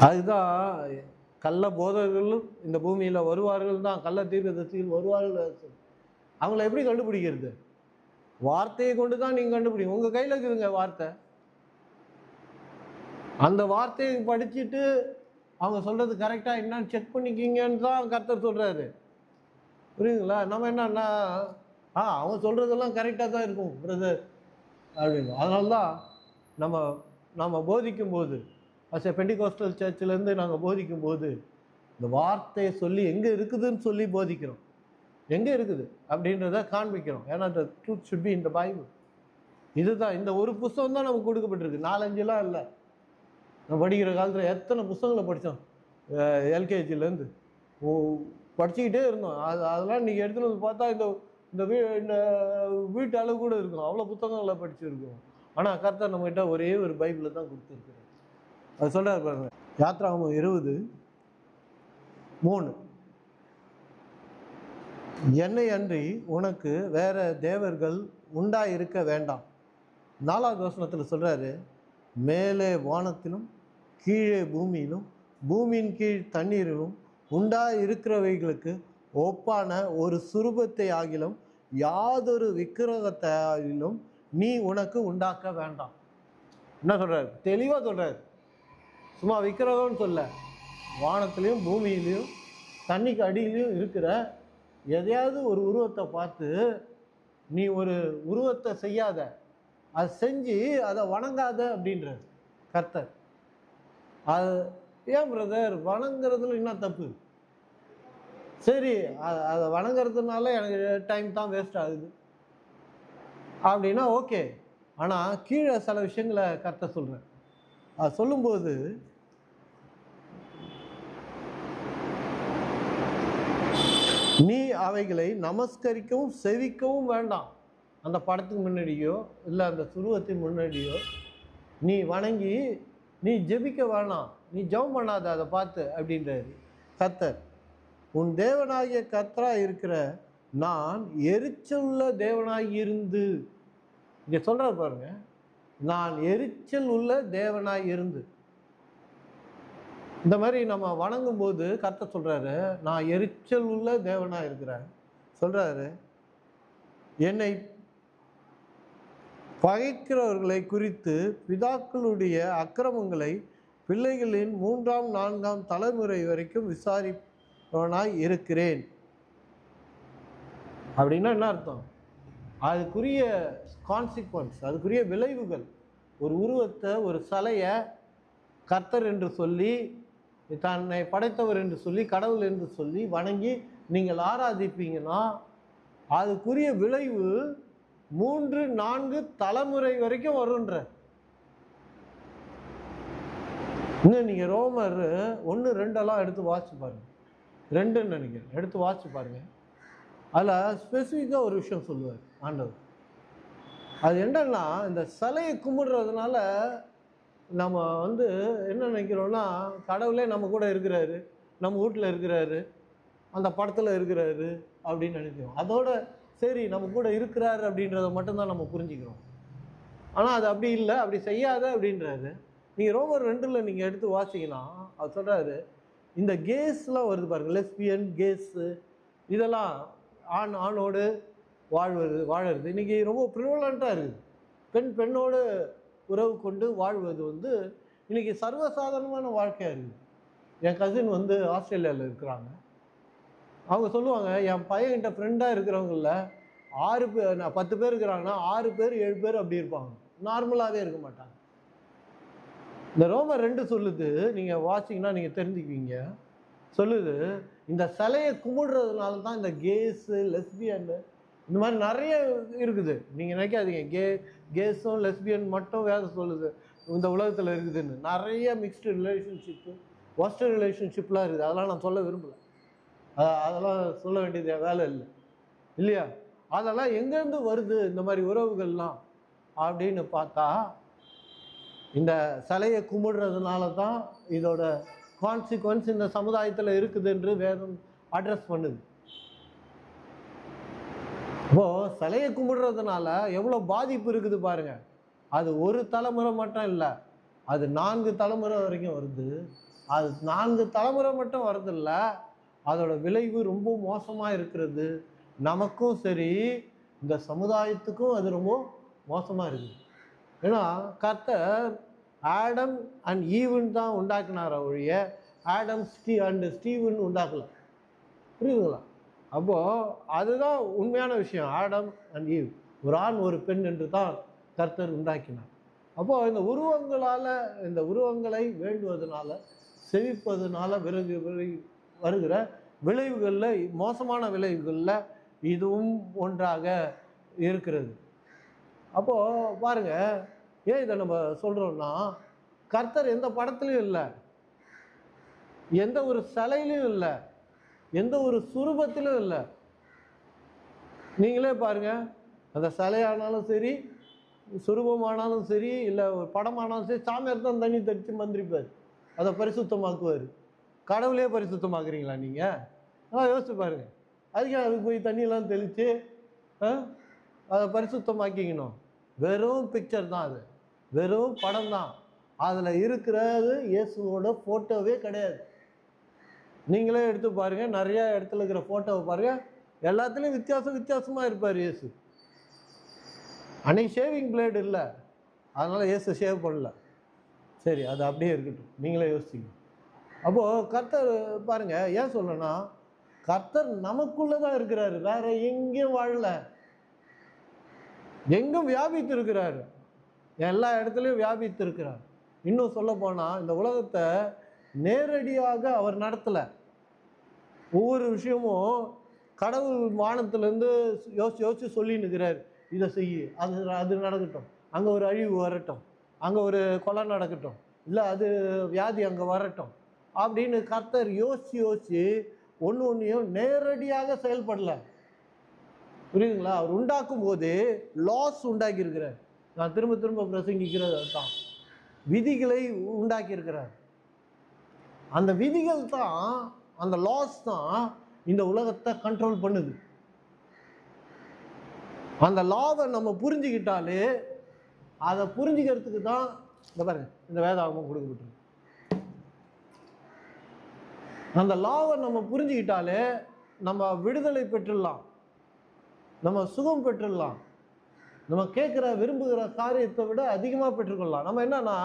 அதுதான் கள்ள போதகர்களும் இந்த பூமியில் வருவார்கள் தான், கள்ள தீர்க்கதரிசிகள் வருவார்கள். அவங்கள எப்படி கண்டுபிடிக்கிறது? வார்த்தையை கொண்டு தான் நீங்கள் கண்டுபிடிங்க. உங்கள் கையில் இருக்குதுங்க வார்த்தை. அந்த வார்த்தையை படிச்சுட்டு அவங்க சொல்கிறது கரெக்டாக என்னன்னு செக் பண்ணிக்கிங்கன்னு தான் கர்த்தர் சொல்கிறாரு. புரியுதுங்களா? நம்ம என்னன்னா அவங்க சொல்கிறதெல்லாம் கரெக்டாக தான் இருக்கும் பிரதர் அப்படின்னு. அதனால தான் நம்ம நம்ம போதிக்கும்போது பெண்டிகோஸ்டல் சர்ச்சிலேருந்து நாங்கள் போதிக்கும்போது இந்த வார்த்தையை சொல்லி எங்கே இருக்குதுன்னு சொல்லி போதிக்கிறோம், எங்கே இருக்குது அப்படின்றத காண்பிக்கிறோம். ஏன்னா the truth should be in the Bible. இதுதான், இந்த ஒரு புஸ்தகம் தான் நமக்கு கொடுக்கப்பட்டிருக்கு, 4-5 இல்லை. நம்ம படிக்கிற காலத்தில் எத்தனை புஸ்தகங்களை படித்தோம், எல்கேஜிலேருந்து படிச்சுக்கிட்டே இருந்தோம். அதெல்லாம் இன்றைக்கி எடுத்துகிட்டு வந்து பார்த்தா இந்த இந்த வீட்டு அளவு கூட இருக்கும், அவ்வளோ புத்தகங்களை படிச்சுருக்கோம். ஆனால் கர்த்தர் நம்மகிட்ட ஒரே ஒரு பைபிளை தான் கொடுத்துருக்குறாரு. அது சொல்கிறார் பாருங்க, யாத்ராகமம் 20:3, என்னை அன்றி உனக்கு வேற தேவர்கள் உண்டாயிருக்க வேண்டாம். 4வது வசனத்தில் சொல்கிறாரு, மேலே வானத்திலும் கீழே பூமியிலும் பூமியின் கீழ் தண்ணீரிலும் இருக்கிறவைகளுக்கு ஒப்பான ஒரு சுரூபத்தை ஆகிலும் யாதொரு விக்கிரகத்தை ஆகிலும் நீ உனக்கு உண்டாக்க வேண்டாம். என்ன சொல்றாரு? தெளிவாக சொல்றாரு. சும்மா விக்கிரகம்னு சொல்ல, வானத்திலையும் பூமியிலையும் தண்ணிக்கு அடியிலையும் இருக்கிற எதையாவது ஒரு உருவத்தை பார்த்து நீ ஒரு உருவத்தை செய்யாத, அதை செஞ்சு அதை வணங்காத அப்படின்றார் கர்த்தர். அது ஏன் பிரதர், வணங்குறதுல என்ன தப்பு? சரி, அதை வணங்குறதுனால எனக்கு டைம் தான் வேஸ்ட் ஆகுது அப்படின்னா ஓகே. ஆனால் கீழே சில விஷயங்களை கர்த்தர் சொல்கிறேன். அது சொல்லும்போது நீ அவைகளை நமஸ்கரிக்கவும் செவிக்கவும் வேண்டாம். அந்த படத்துக்கு முன்னாடியோ இல்லை அந்த சுருவத்தின் முன்னாடியோ நீ வணங்கி நீ ஜெபிக்க வேணாம், நீ ஜெபம் பண்ணாத அதை பார்த்து அப்படின்றாரு கர்த்தர். உன் தேவனாகிய கர்த்தராக இருக்கிற நான் எரிச்சல் தேவனாகி இருந்து, இங்கே சொல்கிறார் பாருங்க, நான் எரிச்சல் உள்ள தேவனாய் இருந்து. இந்த மாதிரி நம்ம வணங்கும் போது கர்த்தர் சொல்கிறாரு, நான் எரிச்சல் உள்ள தேவனாக இருக்கிறேன் சொல்கிறாரு. என்னை பகைக்கிறவர்களை குறித்து பிதாக்களுடைய அக்கிரமங்களை பிள்ளைகளின் 3-4 தலைமுறை வரைக்கும் விசாரிப்பவனாய் இருக்கிறேன். அப்படின்னா என்ன அர்த்தம்? அதுக்குரிய கான்சிக்வன்ஸ், அதுக்குரிய விளைவுகள். ஒரு உருவத்தை, ஒரு சிலையை கர்த்தர் என்று சொல்லி, தன்னை படைத்தவர் என்று சொல்லி, கடவுள் என்று சொல்லி வணங்கி நீங்கள் ஆராதிப்பீங்கன்னா அதுக்குரிய விளைவு 3-4 தலைமுறை வரைக்கும் வரும்ன்ற. இன்னும் நீங்கள் ரோமர் 1-2 எடுத்து வாசிச்சு பாருங்க, 2ன்னு நினைக்கிறேன், எடுத்து வாசிச்சு பாருங்க. அதில் ஸ்பெசிஃபிக்காக ஒரு விஷயம் சொல்லுவார் ஆண்டவர். அது என்னன்னா, இந்த சிலையை கும்பிடுறதுனால நம்ம என்ன நினைக்கிறோன்னா, கடவுளே நம்ம கூட இருக்கிறாரு, நம்ம வீட்டில் இருக்கிறாரு, அந்த படத்தில் இருக்கிறாரு அப்படின்னு நினைக்கிறோம். அதோட சரி, நம்ம கூட இருக்கிறாரு அப்படின்றத மட்டும்தான் நம்ம புரிஞ்சுக்கிறோம். ஆனால் அது அப்படி இல்லை, அப்படி செய்யாத அப்படின்றாரு. நீங்கள் ரோமர் 2 நீங்கள் எடுத்து வாசிங்கன்னா அது சொல்கிறாரு, இந்த கேஸ்லாம் வருது பாருங்கள், லெஸ்பியன் கேஸு, இதெல்லாம் ஆணோடு வாழறது இன்றைக்கி ரொம்ப ப்ரிவலண்ட்டாக இருக்குது. பெண்ணோடு உறவு கொண்டு வாழ்வது இன்றைக்கி சர்வசாதாரணமான வாழ்க்கையாக இருக்குது. என் கசின் ஆஸ்திரேலியாவில் இருக்கிறாங்க. அவங்க சொல்லுவாங்க, என் பையன்கிட்ட ஃப்ரெண்டாக இருக்கிறவங்கள 6 பேர், 10 பேர் இருக்கிறாங்கன்னா 6 பேர் 7 பேர் அப்படி இருப்பாங்க, நார்மலாகவே இருக்க மாட்டாங்க. இந்த ரோமர் 2 சொல்லுது, நீங்கள் வாசிங்கன்னா நீங்கள் தெரிஞ்சுக்குவீங்க. சொல்லுது, இந்த சிலையை கும்பிடுறதுனால தான் இந்த கேஸு, லெஸ்பியன், இந்த மாதிரி நிறைய இருக்குது. நீங்கள் நினைக்காதீங்க கேஸும் லெஸ்பியன் மட்டும் வேதம் சொல்லுது இந்த உலகத்தில் இருக்குதுன்னு. நிறைய மிக்ஸ்டு ரிலேஷன்ஷிப்பு, ஒஸ்ட் ரிலேஷன்ஷிப்லாம் இருக்குது. அதெல்லாம் நான் சொல்ல விரும்பலை, அதெல்லாம் சொல்ல வேண்டியது வேலை இல்லை இல்லையா? அதெல்லாம் எங்கேருந்து வருது இந்த மாதிரி உறவுகள்லாம் அப்படின்னு பார்த்தா, இந்த சிலையை கும்பிடுறதுனால தான் இதோட கான்சிக்வன்ஸ் இந்த சமுதாயத்தில் இருக்குது என்று வேதம் அட்ரஸ் பண்ணுது. இப்போது சிலையை கும்பிடுறதுனால எவ்வளோ பாதிப்பு இருக்குது பாருங்க. அது ஒரு தலைமுறை மட்டும் இல்லை, அது 4 தலைமுறை வரைக்கும் வருது. அது 4 தலைமுறை மட்டும் வரதில்ல, அதோட விளைவு ரொம்ப மோசமாக இருக்கிறது. நமக்கும் சரி, இந்த சமுதாயத்துக்கும் அது ரொம்ப மோசமாக இருக்குது. ஏன்னா கர்த்தர் ஆடம் அண்ட் ஈவன் தான் உண்டாக்குனார ஒழிய ஆடம் அண்ட் ஸ்டீவன் உண்டாக்கல. புரியுதுங்களா? அப்போது அதுதான் உண்மையான விஷயம். ஆடம் அண்ட் ஈவ், ஒரு ஆண் ஒரு பெண் என்று தான் கர்த்தர் உண்டாக்கினார். அப்போ இந்த உருவங்களை வேண்டுவதனால, செவிப்பதனால வருகிற விளைவுகளில், மோசமான விளைவுகளில் இதுவும் ஒன்றாக இருக்கிறது. அப்போ பாருங்க, ஏன் இதை நம்ம சொல்றோம்னா, கர்த்தர் எந்த படத்துலையும் இல்லை, எந்த ஒரு சிலையிலும் இல்லை, எந்த ஒரு சுரூபத்திலும் இல்லை. நீங்களே பாருங்க, அந்த சிலையானாலும் சரி, சுரூபமானாலும் சரி, இல்லை ஒரு படமானாலும் சரி, சாமியார் தான் தண்ணி தெளித்து மந்திரிப்பார், அதை பரிசுத்தமாக்குவார். கடவுளே பரிசுத்தமாக்குறீங்களா நீங்கள்? யோசிச்சு பாருங்க. அதுக்கு போய் தண்ணியெல்லாம் தெளித்து அதை பரிசுத்தமாக்கிக்கணும். வெறும் பிக்சர் தான், அது வெறும் படம் தான். அதில் இருக்கிறது இயேசுவோட ஃபோட்டோவே கிடையாது. நீங்களே எடுத்து பாருங்க, நிறைய இடத்துல இருக்கிற ஃபோட்டோவை பாருங்க, எல்லாத்துலேயும் வித்தியாசமாக இருப்பார் இயேசு. அன்னைக்கு ஷேவிங் பிளேடு இல்லை, அதனால இயேசு ஷேவ் பண்ணல. சரி, அது அப்படியே இருக்கட்டும், நீங்களே யோசிங்க. அப்போது கர்த்தர் பாருங்க, ஏன் சொல்லணும்னா, கர்த்தர் நமக்குள்ளே தான் இருக்கிறாரு, வேற எங்கேயும் வாழல. எங்கும் வியாபித்து இருக்கிறாரு, எல்லா இடத்துலையும் வியாபித்து இருக்கிறார். இன்னும் சொல்ல போனால், இந்த உலகத்தை நேரடியாக அவர் நடத்தலை. ஒவ்வொரு விஷயமும் கடவுள் வானத்திலேருந்து யோசிச்சு சொல்லின்னு இருக்கிறார். இதை செய்ய, அது நடக்கட்டும், அங்கே ஒரு அழிவு வரட்டும், அங்கே ஒரு கொலை நடக்கட்டும், இல்லை அது வியாதி அங்கே வரட்டும் அப்படின்னு கர்த்தர் யோசிச்சு ஒன்றையும் நேரடியாக செயல்படலை. புரியுதுங்களா? அவர் உண்டாக்கும் போது லாஸ் உண்டாக்கி இருக்கிறார். நான் திரும்ப திரும்ப பிரசங்கிக்கிறது தான், விதிகளை உண்டாக்கி இருக்கிறார். அந்த விதிகள் தான், அந்த லாஸ் தான் இந்த உலகத்தை கண்ட்ரோல் பண்ணுது. அந்த லாவை நம்ம புரிஞ்சுக்கிட்டாலே, அதை புரிஞ்சுக்கிறதுக்கு தான் இந்த பாருங்க இந்த வேதாகமம் கொடுக்கப்பட்டிருக்கு. அந்த லாவை நம்ம புரிஞ்சுக்கிட்டாலே நம்ம விடுதலை பெற்றுடலாம், நம்ம சுகம் பெற்றுடலாம், நம்ம கேட்குற விரும்புகிற காரியத்தை விட அதிகமாக பெற்றுக்கொள்ளலாம். நம்ம என்னன்னா,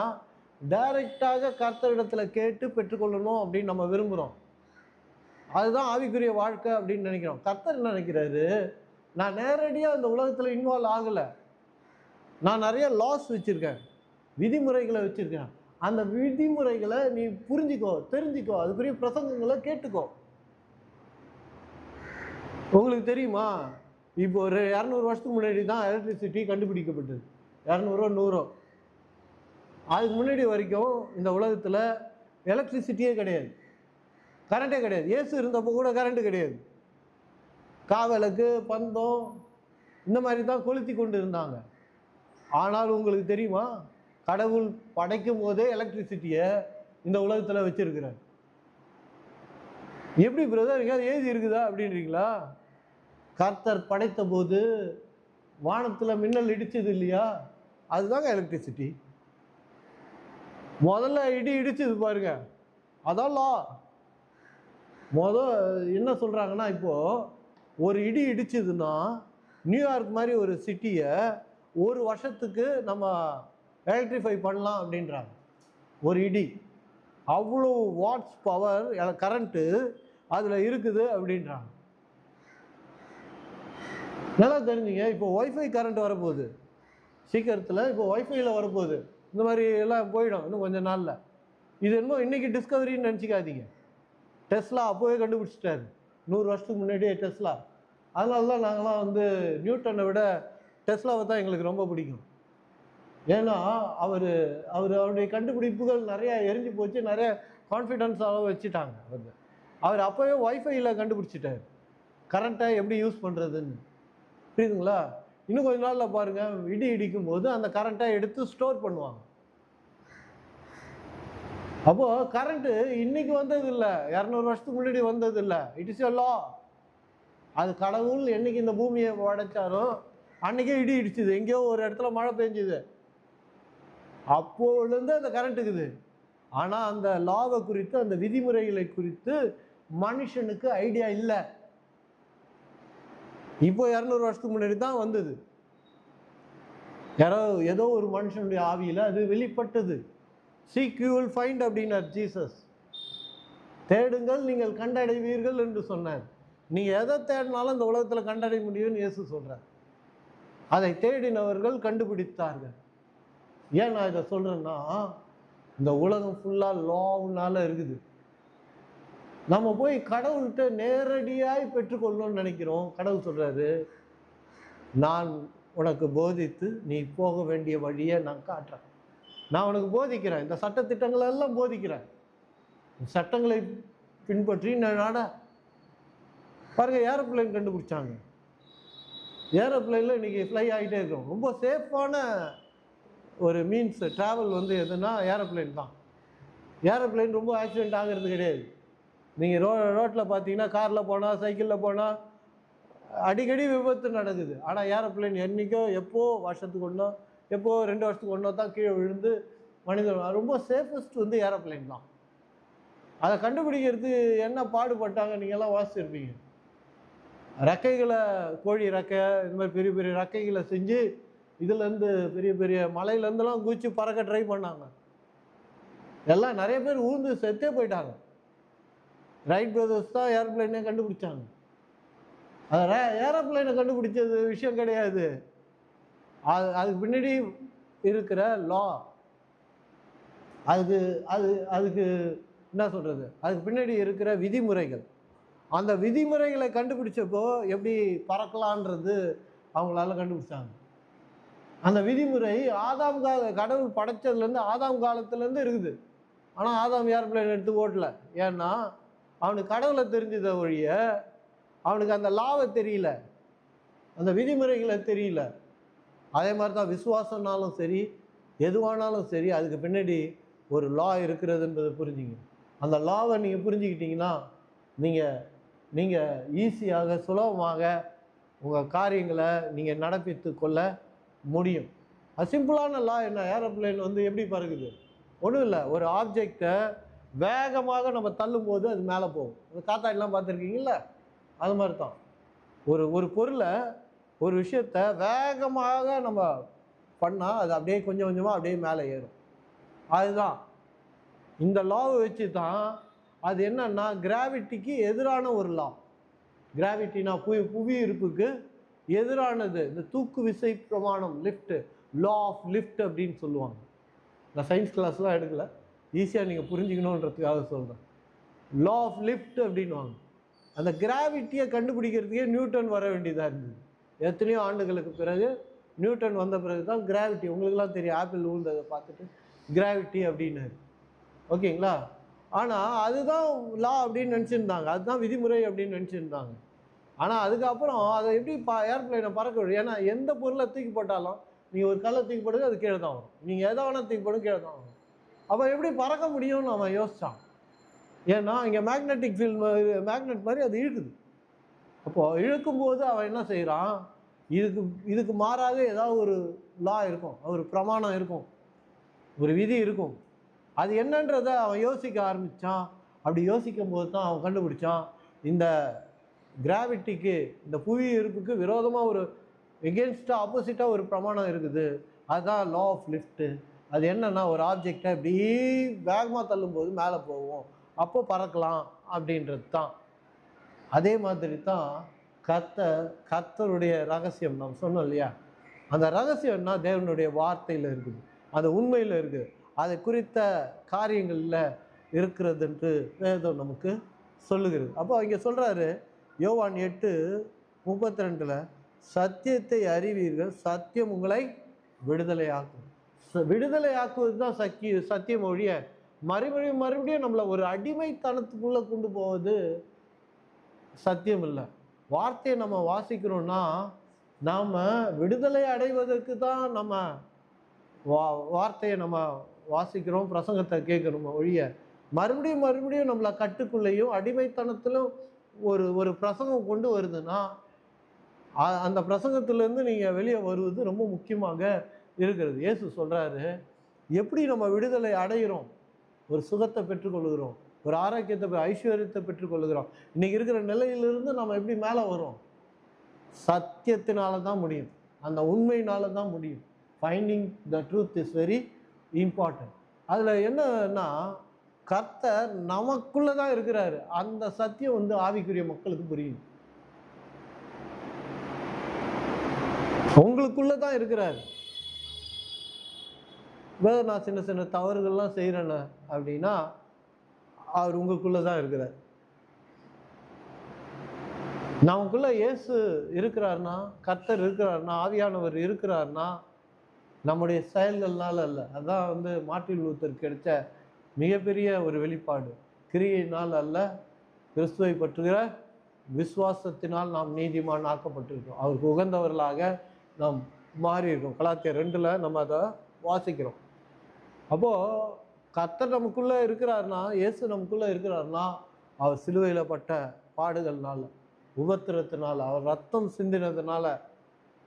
டைரக்டாக கர்த்தரிடத்தில் கேட்டு பெற்றுக்கொள்ளணும் அப்படின்னு நம்ம விரும்புகிறோம். அதுதான் ஆவிக்குரிய வாழ்க்கை அப்படின்னு நினைக்கிறோம். கர்த்தர் என்ன நினைக்கிறாரு, நான் நேரடியாக இந்த உலகத்தில் இன்வால்வ் ஆகலை, நான் நிறைய லாஸ் வச்சுருக்கேன், விதிமுறைகளை வச்சுருக்கேன். அந்த விதிமுறைகளை நீ புரிஞ்சிக்கோ, தெரிஞ்சிக்கோ, அதுக்குரிய பிரசங்கங்களை கேட்டுக்கோ. உங்களுக்கு தெரியுமா, இப்போ ஒரு 200 வருஷத்துக்கு முன்னாடி தான் எலக்ட்ரிசிட்டி கண்டுபிடிக்கப்பட்டது. 200 100 அதுக்கு முன்னாடி வரைக்கும் இந்த உலகத்தில் எலக்ட்ரிசிட்டியே கிடையாது, கரண்ட்டே கிடையாது. இயேசு இருந்தப்போ கூட கரண்ட்டு கிடையாது. காவலுக்கு பந்தம் இந்த மாதிரி தான் கொளுத்தி கொண்டு இருந்தாங்க. ஆனால் உங்களுக்கு தெரியுமா, கடவுள் படைக்கும் போதே எலக்ட்ரிசிட்டியை இந்த உலகத்தில் வச்சிருக்கிறார். எப்படி பிரதர், எங்கேயாவது எழுதி இருக்குதா அப்படின்றீங்களா? கர்த்தர் படைத்த போது வானத்தில் மின்னல் இடிச்சது இல்லையா, அதுதாங்க எலக்ட்ரிசிட்டி. முதல்ல இடி இடிச்சது பாருங்க, அதான் லா. என்ன சொல்றாங்கன்னா, இப்போ ஒரு இடி இடிச்சதுன்னா நியூயார்க் மாதிரி ஒரு சிட்டியை ஒரு வருஷத்துக்கு நம்ம எலக்ட்ரிஃபை பண்ணலாம் அப்படின்றாங்க. ஒரு இடி அவ்வளோ வாட்ஸ் பவர் கரண்ட்டு அதில் இருக்குது அப்படின்றாங்க. நல்லா தெரிஞ்சுங்க. இப்போ ஒய்ஃபை கரண்ட் வரப்போகுது சீக்கிரத்தில், இப்போ ஒய்ஃபையில் வரப்போகுது. இந்த மாதிரி எல்லாம் போயிடும் இன்னும் கொஞ்சம் நாளில். இது என்னமோ இன்றைக்கி டிஸ்கவரின்னு நினச்சிக்காதீங்க. டெஸ்லா அப்போவே கண்டுபிடிச்சிட்டாரு, 100 வருஷத்துக்கு முன்னாடியே டெஸ்லா. அதனால தான் நாங்களாம் நியூட்டனை விட டெஸ்லாவை தான் எங்களுக்கு ரொம்ப பிடிக்கும். ஏன்னா அவருடைய கண்டுபிடிப்புகள் நிறையா எரிஞ்சு போச்சு, நிறைய கான்ஃபிடென்ஸாக வச்சுட்டாங்க. அவர் அப்போவே ஒய்ஃபையில் கண்டுபிடிச்சிட்டார் கரண்ட்டை எப்படி யூஸ் பண்ணுறதுன்னு. புரியுதுங்களா? இன்னும் கொஞ்ச நாளில் பாருங்கள், இடி இடிக்கும் போது அந்த கரண்ட்டை எடுத்து ஸ்டோர் பண்ணுவாங்க. அப்போது கரண்ட்டு இன்னைக்கு வந்தது இல்லை, 200 வருஷத்துக்கு முன்னாடி வந்தது இல்லை. இட் இஸ் எ லா. அது கடவுள் என்னைக்கு இந்த பூமியை படைச்சாரோ அன்றைக்கே இடி இடிச்சுது, எங்கேயோ ஒரு இடத்துல மழை பெஞ்சுது, அப்போலேருந்து அந்த கரண்ட் இருக்குது. ஆனால் அந்த லாவை குறித்து, அந்த விதிமுறைகளை குறித்து மனுஷனுக்கு ஐடியா இல்லை. இப்போ 200 வருஷத்துக்கு முன்னாடி தான் வந்தது. ஏதோ ஒரு மனுஷனுடைய ஆவியில் அது வெளிப்பட்டது. சீக் யூ வில் ஃபைண்ட் அப்படின்னார் ஜீசஸ். தேடுங்கள் நீங்கள் கண்டடைவீர்கள் என்று சொன்னார். நீங்கள் எதை தேடினாலும் இந்த உலகத்தில் கண்டடைய முடியும்னு இயேசு சொல்கிறார். அதை தேடினவர்கள் கண்டுபிடித்தார்கள். ஏன் நான் இதை சொல்கிறேன்னா, இந்த உலகம் ஃபுல்லாக லாவுனால இருக்குது. நம்ம போய் கடவுள்கிட்ட நேரடியாய் பெற்றுக்கொள்ளணும்னு நினைக்கிறோம். கடவுள் சொல்கிறாரு, நான் உனக்கு போதித்து நீ போக வேண்டிய வழியை நான் காட்டுறேன். நான் உனக்கு போதிக்கிறேன், இந்த சட்டத்திட்டங்களை எல்லாம் போதிக்கிறேன், சட்டங்களை பின்பற்றி நான் பாருங்க. ஏரோப்ளைன் கண்டுபிடிச்சாங்க. ஏரோப்ளைனில் இன்றைக்கி ஃப்ளை ஆகிட்டே இருக்கும். ரொம்ப சேஃபான ஒரு மீன்ஸ் ட்ராவல் வந்து எதுனா ஏரோப்ளைன் தான். ஏரோப்ளைன் ரொம்ப ஆக்சிடென்ட் ஆகிறது கிடையாது. நீங்கள் ரோட்டில் பார்த்தீங்கன்னா, காரில் போனால், சைக்கிளில் போனால் அடிக்கடி விபத்து நடக்குது. ஆனால் ஏரோப்ளைன் என்றைக்கோ எப்போ வருஷத்துக்கு ஒன்றோ, எப்போ 2 வருஷத்துக்கு ஒன்றோ தான் கீழே விழுந்து மனிதன். ரொம்ப சேஃபஸ்ட் வந்து ஏரோப்ளைன் தான். அதை கண்டுபிடிக்கிறது என்ன பாடுபட்டாங்க நீங்கள்லாம் வாசிச்சிருப்பீங்க. ரெக்கைகளை, கோழி ரெக்கை, இந்த மாதிரி பெரிய பெரிய ரெக்கைகளை செஞ்சு இதுலேருந்து பெரிய பெரிய மலையிலேருந்துலாம் குதிச்சு பறக்க ட்ரை பண்ணாங்க. எல்லாம் நிறைய பேர் ஊர்ந்து செத்தே போயிட்டாங்க. ரைட் பிரதர்ஸ் தான் ஏரோப்ளைனே கண்டுபிடிச்சாங்க. அதை ஏரோப்ளைனை கண்டுபிடிச்சது விஷயம் கிடையாது. அதுக்கு பின்னாடி இருக்கிற லா, அதுக்கு என்ன சொல்கிறது, அதுக்கு பின்னாடி இருக்கிற விதிமுறைகள். அந்த விதிமுறைகளை கண்டுபிடிச்சப்போ எப்படி பறக்கலான்றது அவங்களால கண்டுபிடிச்சாங்க. அந்த விதிமுறை ஆதாம் கடவுள் படைச்சதுலேருந்து ஆதாம் காலத்துலேருந்து இருக்குது. ஆனால் ஆதாம் ஏரோப்ளைன் எடுத்து ஓட்டல. ஏன்னா அவனுக்கு கடவுளை தெரிஞ்சதை ஒழிய அவனுக்கு அந்த லாவை தெரியல, அந்த விதிமுறைகளை தெரியல. அதே மாதிரி தான் விசுவாசம்னாலும் சரி, எதுவானாலும் சரி, அதுக்கு பின்னாடி ஒரு லா இருக்கிறதுன்றதை புரிஞ்சுங்க. அந்த லாவை நீங்கள் புரிஞ்சுக்கிட்டீங்கன்னா நீங்கள் ஈஸியாக, சுலபமாக உங்கள் காரியங்களை நீங்கள் நடப்பித்து கொள்ள முடியும். அது சிம்பிளான லா. என்ன, ஏரோப்ளைன் வந்து எப்படி பறக்குது? ஒன்றும் இல்லை, ஒரு ஆப்ஜெக்டை வேகமாக நம்ம தள்ளும்போது அது மேலே போகும். காத்தாடிலாம் பார்த்துருக்கீங்கள? அது மாதிரி தான் ஒரு பொருளை, ஒரு விஷயத்தை வேகமாக நம்ம பண்ணால் அது அப்படியே கொஞ்சம் கொஞ்சமாக அப்படியே மேலே ஏறும். அதுதான் இந்த லாவை வச்சு தான் அது என்னன்னா கிராவிட்டிக்கு எதிரான ஒரு லா. கிராவிட்டினா புவி ஈர்ப்புக்கு எதிரானது. இந்த தூக்கு விசை பிரமாணம், லிஃப்ட், லா ஆஃப் லிஃப்ட் அப்படின்னு சொல்லுவாங்க. நான் சயின்ஸ் கிளாஸ்லாம் எடுக்கல, ஈஸியாக நீங்கள் புரிஞ்சுக்கணுன்றதுக்காக சொல்கிறேன். லா ஆஃப் லிஃப்ட் அப்படின்வாங்க. அந்த கிராவிட்டியை கண்டுபிடிக்கிறதுக்கே நியூட்டன் வர வேண்டியதாக இருந்தது. எத்தனையோ ஆண்டுகளுக்கு பிறகு நியூட்டன் வந்த பிறகு தான் கிராவிட்டி, உங்களுக்குலாம் தெரியும், ஆப்பிள் ஊழ்ந்ததை பார்த்துட்டு கிராவிட்டி அப்படின்னாரு. ஓகேங்களா? ஆனால் அதுதான் லா அப்படின்னு நினச்சிருந்தாங்க, அதுதான் விதிமுறை அப்படின்னு நினச்சிருந்தாங்க. ஆனால் அதுக்கப்புறம் அதை எப்படி ஏர்ப்ளைனை பறக்க விடும்? ஏன்னா எந்த பொருளை தூக்கி போட்டாலும், நீங்கள் ஒரு கல்லை தூக்கி போடுறது அது கீழே தான் வரும், நீங்கள் எதை வேணால் தூக்கி போடும் கீழே தான் வரும். அப்போ எப்படி பறக்க முடியும்னு அவன் யோசித்தான். ஏன்னா இங்கே மேக்னெட்டிக் ஃபீல்ட், மேக்னெட் மாதிரி அது இழுக்குது. அப்போது இழுக்கும்போது அவன் என்ன செய்கிறான், இதுக்கு மாறாக ஏதாவது ஒரு லா இருக்கும், ஒரு பிரமாணம் இருக்கும், ஒரு விதி இருக்கும். அது என்னன்றதை அவன் யோசிக்க ஆரம்பித்தான். அப்படி யோசிக்கும் போது தான் அவன் கண்டுபிடிச்சான், இந்த கிராவிட்டிக்கு, இந்த புவி ஈர்ப்புக்கு விரோதமாக ஒரு எகென்ஸ்டாக, ஆப்போசிட்டாக ஒரு பிரமாணம் இருக்குது. அதுதான் லா ஆஃப் லிஃப்ட்டு. அது என்னன்னா, ஒரு ஆப்ஜெக்டை இப்படி வேகமாக தள்ளும்போது மேலே போவோம், அப்போ பறக்கலாம் அப்படின்றது தான். அதே மாதிரி தான் கர்த்தருடைய ரகசியம் நாம் சொன்னோம் இல்லையா? அந்த ரகசியம்னா தேவனுடைய வார்த்தையில் இருக்குது, அந்த உண்மையில் இருக்குது, அதை குறித்த காரியங்களில் இருக்கிறது என்று வேதம் நமக்கு சொல்லுகிறது. அப்போ இங்கே சொல்கிறாரு, யோவான் 8:32, சத்தியத்தை அறிவீர்கள், சத்தியம் உங்களை விடுதலையாக்கும். விடுதலையாக்குவது தான் சத்தியம் ஒழிய மறுபடியும் நம்மளை ஒரு அடிமைத்தனத்துக்குள்ளே கொண்டு போவது சத்தியம் இல்லை. வார்த்தையை நம்ம வாசிக்கிறோன்னா நாம் விடுதலை அடைவதற்கு தான் நம்ம வார்த்தையை நம்ம வாசிக்கிறோம், பிரசங்கத்தை கேட்குறோம் ஒழிய மறுபடியும் நம்மளை கட்டுக்குள்ளேயும் அடிமைத்தனத்திலும் ஒரு பிரசங்கம் கொண்டு வருதுன்னா அந்த பிரசங்கத்திலேருந்து நீங்கள் வெளியே வருவது ரொம்ப முக்கியமாக இருக்கிறது. இயேசு சொல்கிறாரு, எப்படி நம்ம விடுதலை அடைகிறோம், ஒரு சுகத்தை பெற்றுக்கொள்கிறோம், ஒரு ஆரோக்கியத்தை, ஐஸ்வர்யத்தை பெற்றுக்கொள்கிறோம். இன்றைக்கி இருக்கிற நிலையிலிருந்து நம்ம எப்படி மேலே வரோம்? சத்தியத்தினால தான் முடியும், அந்த உண்மையினால தான் முடியும். Finding the truth is very important. அதில் என்னன்னா, கர்த்தர் நமக்குள்ளே தான் இருக்கிறாரு. அந்த சத்தியம் வந்து ஆவிக்குரிய மக்களுக்கு புரியும். உங்களுக்குள்ளே தான் இருக்கிறாரு. நான் சின்ன சின்ன தவறுகள்லாம் செய்கிறேன்னு அப்படின்னா அவர் உங்களுக்குள்ளே தான் இருக்கிறார். நமக்குள்ள இயேசு இருக்கிறார்னா, கர்த்தர் இருக்கிறார்னா, ஆவியானவர் இருக்கிறார்னா நம்முடைய செயல்கள்னால அல்ல. அதான் மார்ட்டின் லூத்தர் கிடைச்ச மிகப்பெரிய ஒரு வெளிப்பாடு. கிரியையினால் அல்ல, கிறிஸ்துவை பற்றுகிற விசுவாசத்தினால் நாம் நீதிமான் ஆக்கப்பட்டிருக்கோம். அவருக்கு உகந்தவர்களாக நாம் மாறி இருக்கோம். கலாத்தியர் 2ல் நம்ம அதை வாசிக்கிறோம். அப்போது கர்த்தர் நமக்குள்ளே இருக்கிறார்னா, இயேசு நமக்குள்ளே இருக்கிறார்னா அவர் சிலுவையில் பட்ட பாடுகள்னால, உபத்திரத்தினால, அவர் ரத்தம் சிந்தினதுனால,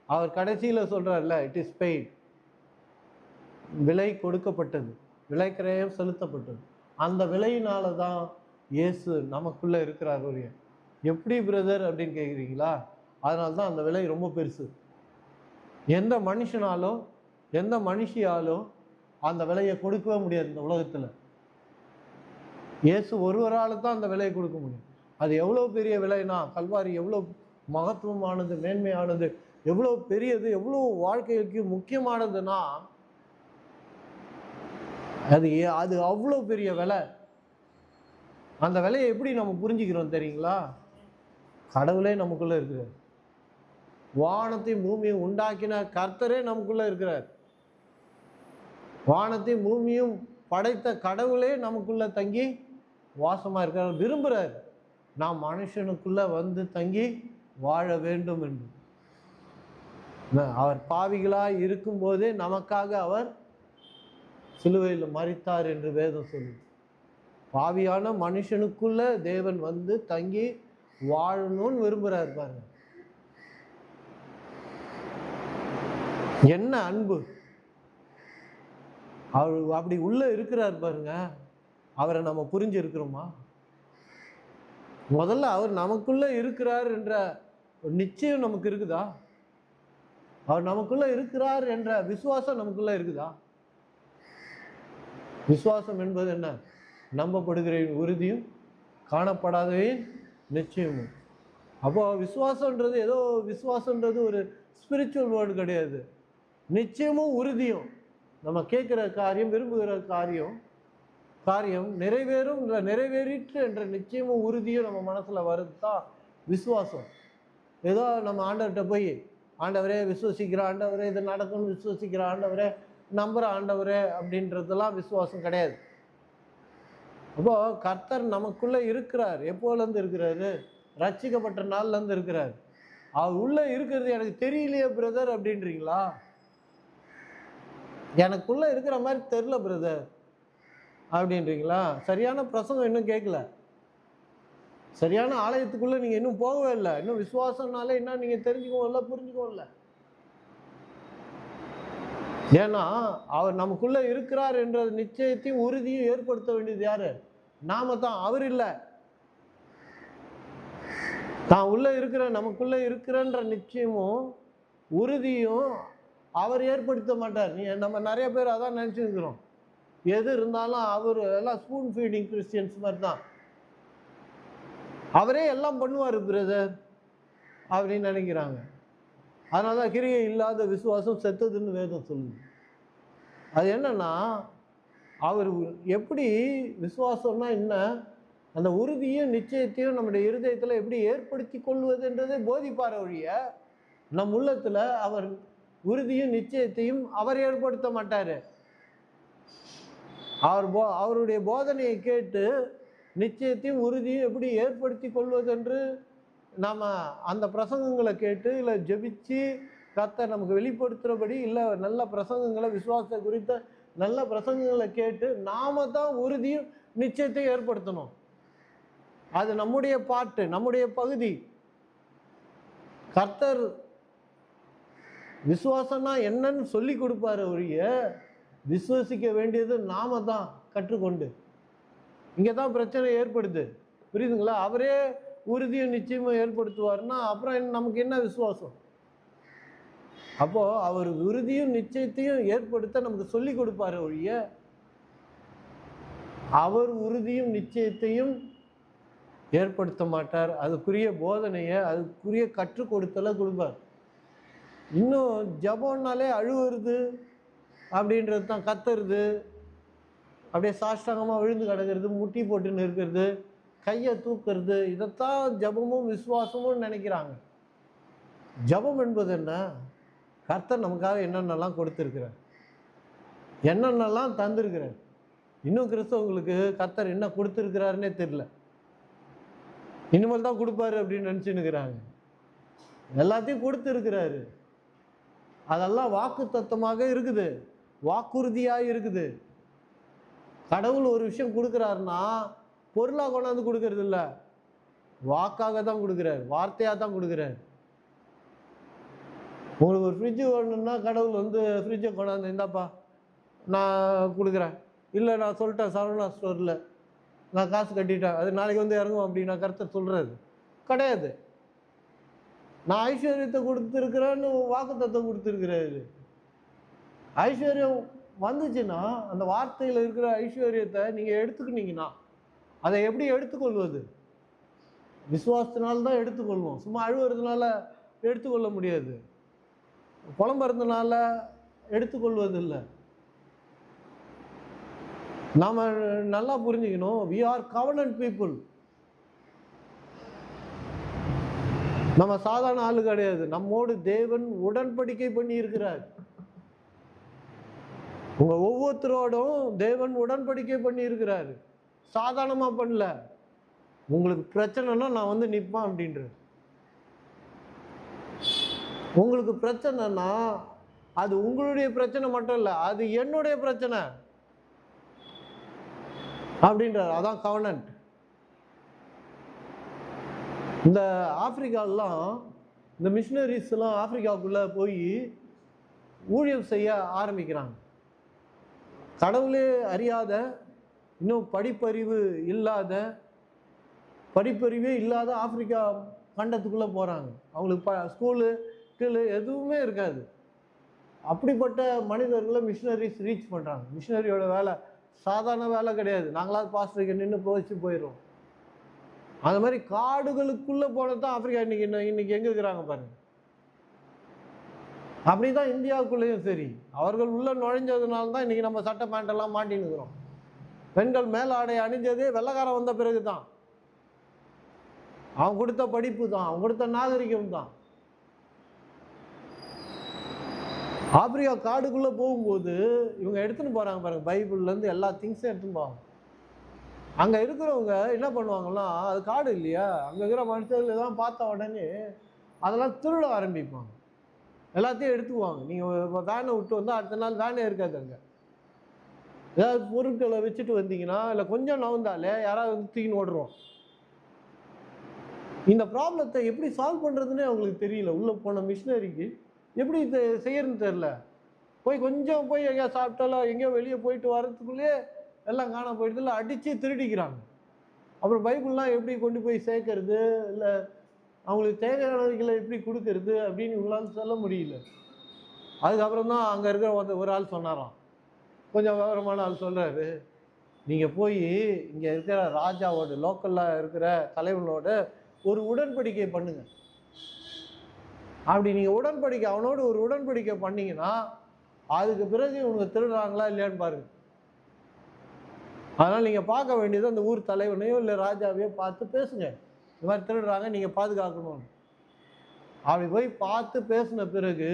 அவர் கடைசியில் சொல்கிறார்ல, இட் இஸ் பெய்ட், விலை கொடுக்கப்பட்டது, விலை கிரயம் செலுத்தப்பட்டது. அந்த விலையினால தான் இயேசு நமக்குள்ளே இருக்கிறார். ஒரு எப்படி பிரதர் அப்படின்னு கேட்குறீங்களா? அதனால தான் அந்த விலை ரொம்ப பெருசு. எந்த மனுஷனாலும் எந்த மனுஷியாலும் அந்த விலையை கொடுக்கவே முடியாது இந்த உலகத்தில். இயேசு ஒருவரால் தான் அந்த விலையை கொடுக்க முடியும். அது எவ்வளோ பெரிய விலைனா, கல்வாரி எவ்வளோ மகத்துவமானது, மேன்மையானது, எவ்வளோ பெரியது, எவ்வளோ வாழ்க்கைக்கு முக்கியமானதுன்னா அது அவ்வளோ பெரிய விலை. அந்த விலையை எப்படி நம்ம புரிஞ்சுக்கிறோம் தெரியுங்களா? கடவுளே நமக்குள்ளே இருக்கிறார். வானத்தையும் பூமியும் உண்டாக்கின கர்த்தரே நமக்குள்ளே இருக்கிறார். வானத்தையும் பூமியும் படைத்த கடவுளே நமக்குள்ளே தங்கி வாசமாக இருக்கிறார். விரும்புகிறார் நாம் மனுஷனுக்குள்ளே தங்கி வாழ வேண்டும் என்று. அவர் பாவிகளாய் இருக்கும்போதே நமக்காக அவர் சிலுவையில் மரித்தார் என்று வேதம் சொல்லுது. பாவியான மனுஷனுக்குள்ள தேவன் தங்கி வாழணும்னு விரும்புகிறார். பாருங்க என்ன அன்பு! அவர் அப்படி உள்ள இருக்கிறார் பாருங்க. அவரை நம்ம புரிஞ்சு இருக்கிறோமா? முதல்ல அவர் நமக்குள்ள இருக்கிறார் என்ற நிச்சயம் நமக்கு இருக்குதா? அவர் நமக்குள்ள இருக்கிறார் என்ற விசுவாசம் நமக்குள்ள இருக்குதா? விசுவாசம் என்பது என்ன? நம்பப்படுகிற உறுதியும் காணப்படாதவே நிச்சயமும். அப்போ விசுவாசம்ன்றது ஏதோ விசுவாசம்ன்றது ஒரு ஸ்பிரிச்சுவல் வேர்டு கிடையாது. நிச்சயமும் உறுதியும். நம்ம கேட்குற காரியம், விரும்புகிற காரியம் நிறைவேறும், இல்லை நிறைவேறிற்று என்ற நிச்சயமும் உறுதியும் நம்ம மனசில் வருது தான் விசுவாசம். ஏதோ நம்ம ஆண்டவர்கிட்ட போய், ஆண்டவரே விசுவசிக்கிற ஆண்டவரே, இது நடக்கும்னு விசுவசிக்கிற ஆண்டவரே, நம்புகிற ஆண்டவரே அப்படின்றதெல்லாம் விசுவாசம் கிடையாது. அப்போ கர்த்தர் நமக்குள்ளே இருக்கிறார். எப்போலேருந்து இருக்கிறாரு? ரட்சிக்கப்பட்ட நாள்லேருந்து இருக்கிறார். அவர் உள்ளே இருக்கிறது எனக்கு தெரியலையே பிரதர் அப்படின்றீங்களா? எனக்குள்ளே இருக்கிற மாதிரி தெரியல பிரதர் அப்படின்றீங்களா? சரியான பிரசங்கம் இன்னும் கேட்கல, சரியான ஆலயத்துக்குள்ளே நீங்கள் இன்னும் போகவே இல்லை, இன்னும் விசுவாசம்னாலே என்ன நீங்கள் தெரிஞ்சுக்கவும் இல்லை, புரிஞ்சுக்கவும் இல்லை. ஏன்னா அவர் நமக்குள்ளே இருக்கிறார் என்ற நிச்சயத்தையும் உறுதியும் ஏற்படுத்த வேண்டியது யாரு? நாம தான், அவர் இல்லை. தான் உள்ள இருக்கிற, நமக்குள்ள இருக்கிறன்ற நிச்சயமும் உறுதியும் அவர் ஏற்படுத்த மாட்டார். நம்ம நிறைய பேர் அதான் நினைச்சிருக்கிறோம். எது இருந்தாலும் அவர் எல்லாம் ஸ்பூன் ஃபீடிங் கிறிஸ்டியன்ஸ் மாதிரி தான். அவரே எல்லாம் பண்ணுவார் பிரதர் அப்படின்னு நினைக்கிறாங்க. அதனாலதான் கிரியை இல்லாத விசுவாசம் செத்ததுன்னு வேதம் சொல்லுது. அது என்னன்னா, அவர் எப்படி விசுவாசம்னா என்ன, அந்த உறுதியும் நிச்சயத்தையும் நம்முடைய இருதயத்தில் எப்படி ஏற்படுத்தி கொள்வதுன்றதை போதிப்பார் ஒழிய நம் உள்ளத்தில் அவர் உறுதியும் நிச்சயத்தையும் அவர் ஏற்படுத்த மாட்டார். அவருடைய போதனையை கேட்டு நிச்சயத்தையும் உறுதியும் எப்படி ஏற்படுத்தி கொள்வதென்று நாம் அந்த பிரசங்கங்களை கேட்டு, இல்லை ஜெபிச்சு கர்த்தர் நமக்கு வெளிப்படுத்துகிறபடி, இல்லை நல்ல பிரசங்கங்களை, விசுவாசத்தை குறித்த நல்ல பிரசங்கங்களை கேட்டு நாம தான் உறுதியும் நிச்சயத்தையும் ஏற்படுத்தணும். அது நம்முடைய பாட்டு, நம்முடைய பகுதி. கர்த்தர் விசுவாசம்னா என்னன்னு சொல்லி கொடுப்பாரு ஒழிய விசுவசிக்க வேண்டியது நாம தான் கற்றுக்கொண்டு. இங்கே தான் பிரச்சனை ஏற்படுது, புரியுதுங்களா? அவரே உறுதியும் நிச்சயமும் ஏற்படுத்துவார்னா அப்புறம் நமக்கு என்ன விசுவாசம்? அப்போ அவர் உறுதியும் நிச்சயத்தையும் ஏற்படுத்த நமக்கு சொல்லி கொடுப்பாரு ஒழிய அவர் உறுதியும் நிச்சயத்தையும் ஏற்படுத்த மாட்டார். அதுக்குரிய போதனையை, அதுக்குரிய கற்றுக் கொடுத்தல கொடுப்பார். இன்னும் ஜபம்னாலே அழுவுறது, அப்படின்றது தான். கத்துறது, அப்படியே சாஷ்டாங்கமாக விழுந்து கிடக்கிறது, முட்டி போட்டுன்னு இருக்கிறது, கையை தூக்குறது, இதைத்தான் ஜபமும் விசுவாசமும் நினைக்கிறாங்க. ஜபம் என்பது என்ன? கர்த்தர் நமக்காக என்னென்னலாம் கொடுத்துருக்கிறார், என்னென்னலாம் தந்திருக்கிறார். இன்னும் கிறிஸ்தவங்களுக்கு கர்த்தர் என்ன கொடுத்துருக்கிறாருன்னே தெரியல. இனிமேல் தான் கொடுப்பாரு அப்படின்னு நினச்சின்னு இருக்கிறாங்க. எல்லாத்தையும் கொடுத்துருக்கிறாரு. அதெல்லாம் வாக்கு தத்துவமாக இருக்குது, வாக்குறுதியாக இருக்குது. கடவுள் ஒரு விஷயம் கொடுக்குறாருன்னா பொருளாக கொண்டாந்து கொடுக்கறது இல்லை, வாக்காக தான் கொடுக்குறாரு, வார்த்தையாக தான் கொடுக்குறாரு. உங்களுக்கு ஒரு ஃப்ரிட்ஜு வேணும்னா கடவுள் வந்து ஃப்ரிட்ஜை கொண்டாந்து இந்தாப்பா நான் கொடுக்குறேன், இல்லை நான் சொல்லிட்டேன் சரவணா ஸ்டோரில் நான் காசு கட்டிட்டேன் அது நாளைக்கு வந்து இறங்கும் அப்படின்னா கருத்தை சொல்கிறது கிடையாது. நான் ஐஸ்வர்யத்தை கொடுத்துருக்குறேன்னு வாக்கு தத்துவம் கொடுத்துருக்குறாரு. ஐஸ்வர்யம் வந்துச்சுன்னா அந்த வார்த்தையில் இருக்கிற ஐஸ்வர்யத்தை நீங்கள் எடுத்துக்கினீங்கன்னா அதை எப்படி எடுத்துக்கொள்வது? விசுவாசத்தினால்தான் எடுத்துக்கொள்வோம். சும்மா அழுவுறதுனால எடுத்துக்கொள்ள முடியாது, புலம்புறதுனால எடுத்துக்கொள்வதில்லை. நாம் நல்லா புரிஞ்சுக்கணும், we are covenant people. நம்ம சாதாரண ஆளு கிடையாது, நம்மோடு தேவன் உடன்படிக்கை பண்ணி இருக்கிறார். உங்க ஒவ்வொருத்தரோடும் தேவன் உடன்படிக்கை பண்ணி இருக்கிறாரு, சாதாரணமா பண்ணல. உங்களுக்கு பிரச்சனைனா நான் வந்து நிற்பேன் அப்படின்ற. உங்களுக்கு பிரச்சனைனா அது உங்களுடைய பிரச்சனை மட்டும் இல்லை, அது என்னுடைய பிரச்சனை அப்படின்றார். அதான் கவனன்ட். இந்த ஆப்பிரிக்காலாம் இந்த மிஷினரிஸ் எல்லாம் ஆப்பிரிக்காவுக்குள்ள போய் ஊழியம் செய்ய ஆரம்பிக்கிறாங்க. கடவுளே அறியாத, இன்னும் படிப்பறிவே இல்லாத ஆப்பிரிக்கா கண்டத்துக்குள்ளே போகிறாங்க. அவங்களுக்கு ஸ்கூலு கீழே எதுவுமே இருக்காது. அப்படிப்பட்ட மனிதர்களை மிஷினரிஸ் ரீச் பண்ணுறாங்க. மிஷினரியோட வேலை சாதாரண வேலை கிடையாது. நாங்களாவது பாஸ்டருக்கு நின்று போச்சு போயிடுறோம். அந்த மாதிரி காடுகளுக்குள்ளே போனது தான் ஆப்பிரிக்கா இன்னைக்கு எங்கே இருக்கிறாங்க பாருங்க. அப்படிதான் இந்தியாவுக்குள்ளேயும் சரி, அவர்கள் உள்ள நுழைஞ்சதுனால தான் இன்னைக்கு நம்ம சட்டை பேண்டெல்லாம் மாட்டின்னு இருக்கிறோம். பெண்கள் மேல் ஆடை அணிஞ்சதே வெள்ளக்காரன் வந்த பிறகு தான். அவன் கொடுத்த படிப்பு தான், அவன் கொடுத்த நாகரிகம் தான். ஆப்பிரிக்கா காடுக்குள்ள போகும்போது இவங்க எடுத்துன்னு போறாங்க பாருங்க, பைபிள்ல இருந்து எல்லா திங்ஸும் எடுத்துன்னு போவாங்க. அங்க இருக்கிறவங்க என்ன பண்ணுவாங்கன்னா, அது காடு இல்லையா, அங்க இருக்கிற மனுஷர்கள் எல்லாம் பார்த்த உடனே அதெல்லாம் திருட ஆரம்பிப்பாங்க, எல்லாத்தையும் எடுத்துக்குவாங்க. நீங்கள் வேனை விட்டு வந்தால் அடுத்த நாள் வேனே இருக்காது. அங்கே ஏதாவது பொருட்களை வச்சுட்டு வந்தீங்கன்னா இல்லை கொஞ்சம் நவந்தாலே யாராவது வந்து தூக்கின்னு ஓடுறோம். இந்த ப்ராப்ளத்தை எப்படி சால்வ் பண்ணுறதுன்னே அவங்களுக்கு தெரியல. உள்ளே போன மிஷினரிக்கு எப்படி இதை செய்யறதுன்னு தெரில. கொஞ்சம் எங்கேயா சாப்பிட்டாலும் எங்கேயோ வெளியே போயிட்டு வர்றதுக்குள்ளேயே எல்லாம் காண போயிடுதுல, அடித்து திருடிக்கிறாங்க. அப்புறம் பைபிள்லாம் எப்படி கொண்டு போய் சேர்க்கறது, இல்லை அவங்களுக்கு தேவையானவர்களை எப்படி கொடுக்கறது அப்படின்னு உங்களால் சொல்ல முடியல. அதுக்கப்புறம் தான் அங்கே இருக்கிற ஒரு ஆள் சொன்னாராம், கொஞ்சம் விவரமான ஆள் சொல்கிறாரு, நீங்கள் போய் இங்கே இருக்கிற ராஜாவோட லோக்கலில் இருக்கிற தலைவனோட ஒரு உடன்படிக்கை பண்ணுங்க. அப்படி நீங்கள் அவனோட ஒரு உடன்படிக்கை பண்ணீங்கன்னா அதுக்கு பிறகு இவங்க திருடுறாங்களா இல்லையான்னு பாருங்க. அதனால் நீங்கள் பார்க்க வேண்டியது அந்த ஊர் தலைவனையோ இல்லை ராஜாவையோ பார்த்து பேசுங்க, இந்த மாதிரி திருடுறாங்க நீங்கள் பாதுகாக்கணும். அப்படி போய் பார்த்து பேசின பிறகு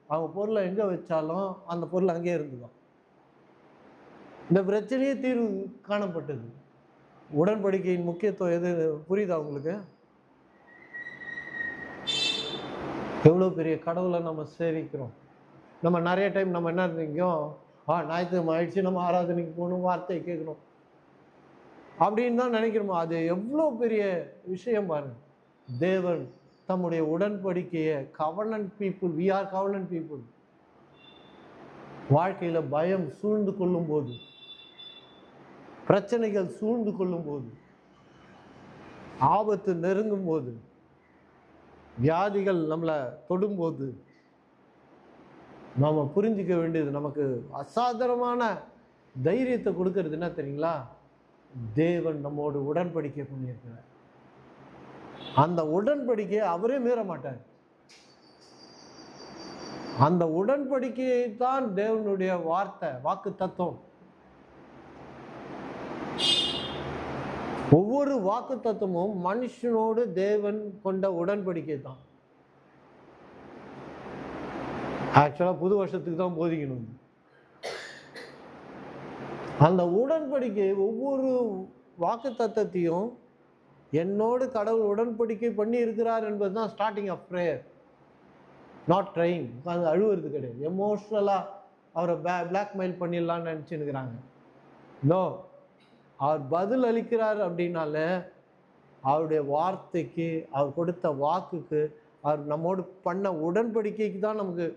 அவங்க பொருளை எங்கே வச்சாலும் அந்த பொருள் அங்கேயே இருந்துதான். இந்த பிரச்சனையே தீர்வு காணப்பட்டது. உடன்படிக்கையின் முக்கியத்துவம் எது புரியுதா உங்களுக்கு? எவ்வளோ பெரிய கடவுளை நம்ம சேவிக்கிறோம். நம்ம நிறைய டைம் நம்ம என்ன நினைக்கிறோம், ஞாயிற்றுக்கிழமை ஆயிடுச்சு நம்ம ஆராதனைக்கு போகணும், வார்த்தையை கேட்கணும் அப்படின்னு தான் நினைக்கிறோமோ. அது எவ்வளோ பெரிய விஷயம் பாருங்க. தேவன் தம்முடைய உடன்படிக்கையை covenant people, we are covenant people. வாழ்க்கையில் பயம் சூழ்ந்து கொள்ளும் போது, பிரச்சனைகள் சூழ்ந்து கொள்ளும் போது, ஆபத்து நெருங்கும் போது, வியாதிகள் நம்மளை தொடும்போது நாம புரிஞ்சிக்க வேண்டியது, நமக்கு அசாதாரணமான தைரியத்தை கொடுக்கறது என்ன தெரியுங்களா? தேவன் நம்மோடு உடன்படிக்கை பண்ணியிருக்கிறார். அந்த உடன்படிக்கையை அவரே மீற மாட்டார். அந்த உடன்படிக்கையை தான் தேவனுடைய வார்த்தை, வாக்கு தத்துவம். ஒவ்வொரு வாக்கு தத்துவமும் மனுஷனோடு தேவன் கொண்ட உடன்படிக்கை தான். ஆக்சுவலாக புது வருஷத்துக்கு தான் போதிக்கணும். அந்த உடன்படிக்கை ஒவ்வொரு வாக்கு தத்தத்தையும் என்னோடு கடவுள் உடன்படிக்கை பண்ணி இருக்கிறார் என்பது தான் starting of prayer. Not trying, அது அழுவுறது கிடையாது. எமோஷ்னலாக அவரை பிளாக்மெயில் பண்ணிடலான்னு நினச்சின்னுக்கிறாங்க. நோ, அவர் பதில் அளிக்கிறார் அப்படின்னால அவருடைய வார்த்தைக்கு, அவர் கொடுத்த வாக்குக்கு, அவர் நம்மோடு பண்ண உடன்படிக்கைக்கு தான் நமக்கு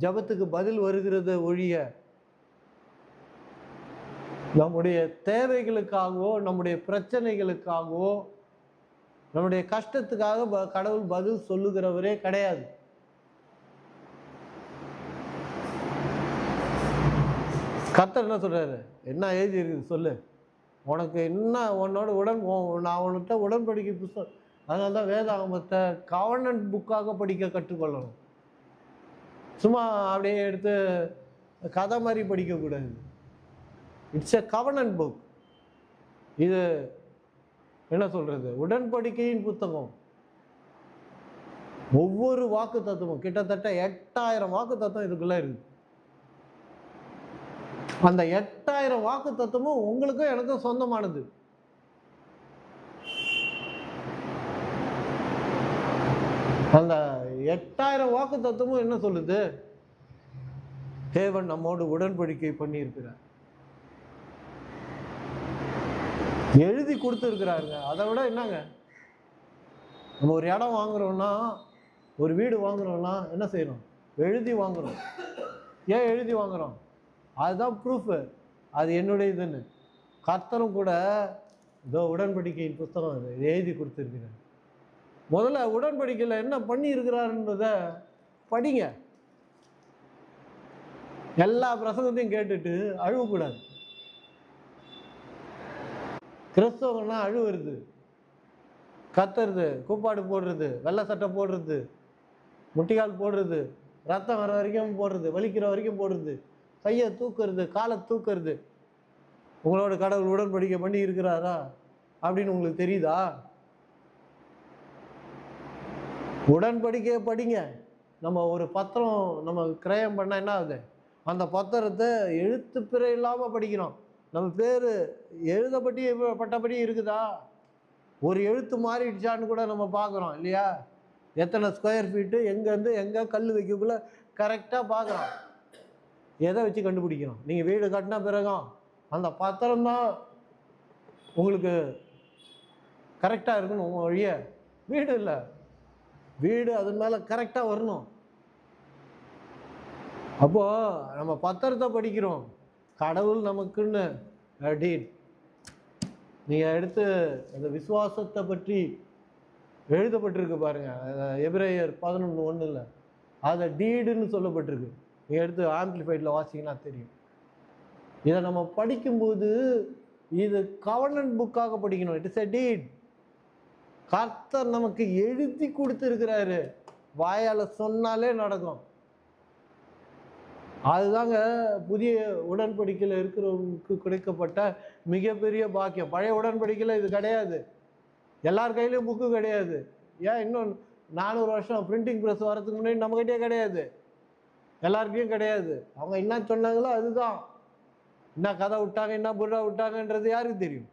ஜபத்துக்கு பதில் வருகிறது ஒழிய நம்முடைய தேவைகளுக்காகவோ நம்முடைய பிரச்சனைகளுக்காகவோ நம்முடைய கஷ்டத்துக்காக கடவுள் பதில் சொல்லுகிறவரே கிடையாது. கர்த்தர் என்ன சொல்றாரு? என்ன எழுதி இருக்குது சொல்லு, உனக்கு என்ன உன்னோட நான் உன்கிட்ட உடன்படிக்கை புத்தகம். அதனால தான் வேதாகமத்தை கவர்னன்ட் புக்காக படிக்க கற்றுக்கொள்ளணும். சும்மா அப்படியே எடுத்து கதை மாதிரி படிக்கக்கூடாது. It's a கவர்னன்ட் book. இது என்ன சொல்றது, உடன்படிக்கையின் புத்தகம். ஒவ்வொரு வாக்கு தத்துவம் கிட்டத்தட்ட 8000 வாக்கு தத்துவம் இதுக்குள்ள இருக்கு. அந்த 8000 வாக்கு தத்துவமும் உங்களுக்கும் எனக்கும் சொந்தமானது. அந்த 8000 வாக்கு தத்துவமும் என்ன சொல்லுது? தேவன் நம்மோடு உடன்படிக்கை பண்ணி இருக்கிறார், எழுதி கொடுத்துருக்கிறாருங்க. அதை விட என்னங்க, நம்ம ஒரு இடம் வாங்குறோம்னா, ஒரு வீடு வாங்குறோம்னா என்ன செய்யணும்? எழுதி வாங்குறோம். ஏன் எழுதி வாங்குறோம்? அதுதான் ப்ரூஃபு, அது என்னுடைய இதுன்னு. கர்த்தரும் கூட இதோ உடன்படிக்கையின் புத்தகம் அது எழுதி கொடுத்துருக்கிறார். முதல்ல உடன்படிக்கையில் என்ன பண்ணி இருக்கிறாருன்றதை படிங்க. எல்லா பிரசங்கத்தையும் கேட்டுட்டு அழுவக்கூடாது. கிறிஸ்தவங்கன்னா அழுவுறது, கத்துறது, கூப்பாடு போடுறது, வெள்ளை சட்டை போடுறது, முட்டிக்கால் போடுறது, ரத்தம் வர வரைக்கும் போடுறது, வலிக்கிற வரைக்கும் போடுறது, கையை தூக்குறது, காலை தூக்குறது. உங்களோட கடவுள் உடன்படிக்கை பண்ணி இருக்கிறாரா அப்படின்னு உங்களுக்கு தெரியுதா? உடன்படிக்கையை படிங்க. நம்ம ஒரு பத்திரம் நம்ம கிரயம் பண்ணால் என்ன ஆகுது? அந்த பத்திரத்தை எழுத்து பிழை இல்லாமல் படிக்கிறோம். நம்ம பேர் பட்டபடி இருக்குதா? ஒரு எழுத்து மாறிடுச்சான்னு கூட நம்ம பார்க்குறோம் இல்லையா? எத்தனை ஸ்கொயர் ஃபீட்டு, எங்கேருந்து எங்கே கல் வைக்கக்குள்ள கரெக்டாக பார்க்குறோம். எதை வச்சு கண்டுபிடிக்கிறோம்? நீங்கள் வீடு கட்டின பிறகும் அந்த பத்திரம் தான் உங்களுக்கு கரெக்டாக இருக்கணும். உங்கள் வழிய வீடு இல்லை, வீடு அது மேலே கரெக்டாக வரணும். அப்போது நம்ம பத்திரத்தை படிக்கிறோம். கடவுள் நமக்குன்னு டீட். நீங்கள் எடுத்து அந்த விசுவாசத்தை பற்றி எழுதப்பட்டிருக்கு பாருங்க, எபிரேயர் 11:1 அதை டீடுன்னு சொல்லப்பட்டிருக்கு. நீங்கள் எடுத்து ஆம்பிளிஃபைடில் வாசிங்கன்னா தெரியும். இதை நம்ம படிக்கும்போது இது கவர்னன்ட் புக்காக படிக்கணும். இட் இஸ் எ டீட். கர்த்தர் நமக்கு எழுதி கொடுத்துருக்கிறாரு. வாயால் சொன்னாலே நடக்கும். அதுதாங்க புதிய உடன்படிக்கையில் இருக்கிறவங்களுக்கு கிடைக்கப்பட்ட மிகப்பெரிய பாக்கியம். பழைய உடன்படிக்கையில் இது கிடையாது. எல்லார் கையிலையும் புக்கு கிடையாது. ஏன் இன்னும் 400 வருஷம் பிரிண்டிங் ப்ரெஸ் வரதுக்கு முன்னாடி நம்மகிட்டே கிடையாது, எல்லாருக்கையும் கிடையாது. அவங்க என்ன சொன்னாங்களோ அதுதான். என்ன கதை விட்டாங்க, என்ன புர்ரா விட்டாங்கன்றது யாருக்கு தெரியும்?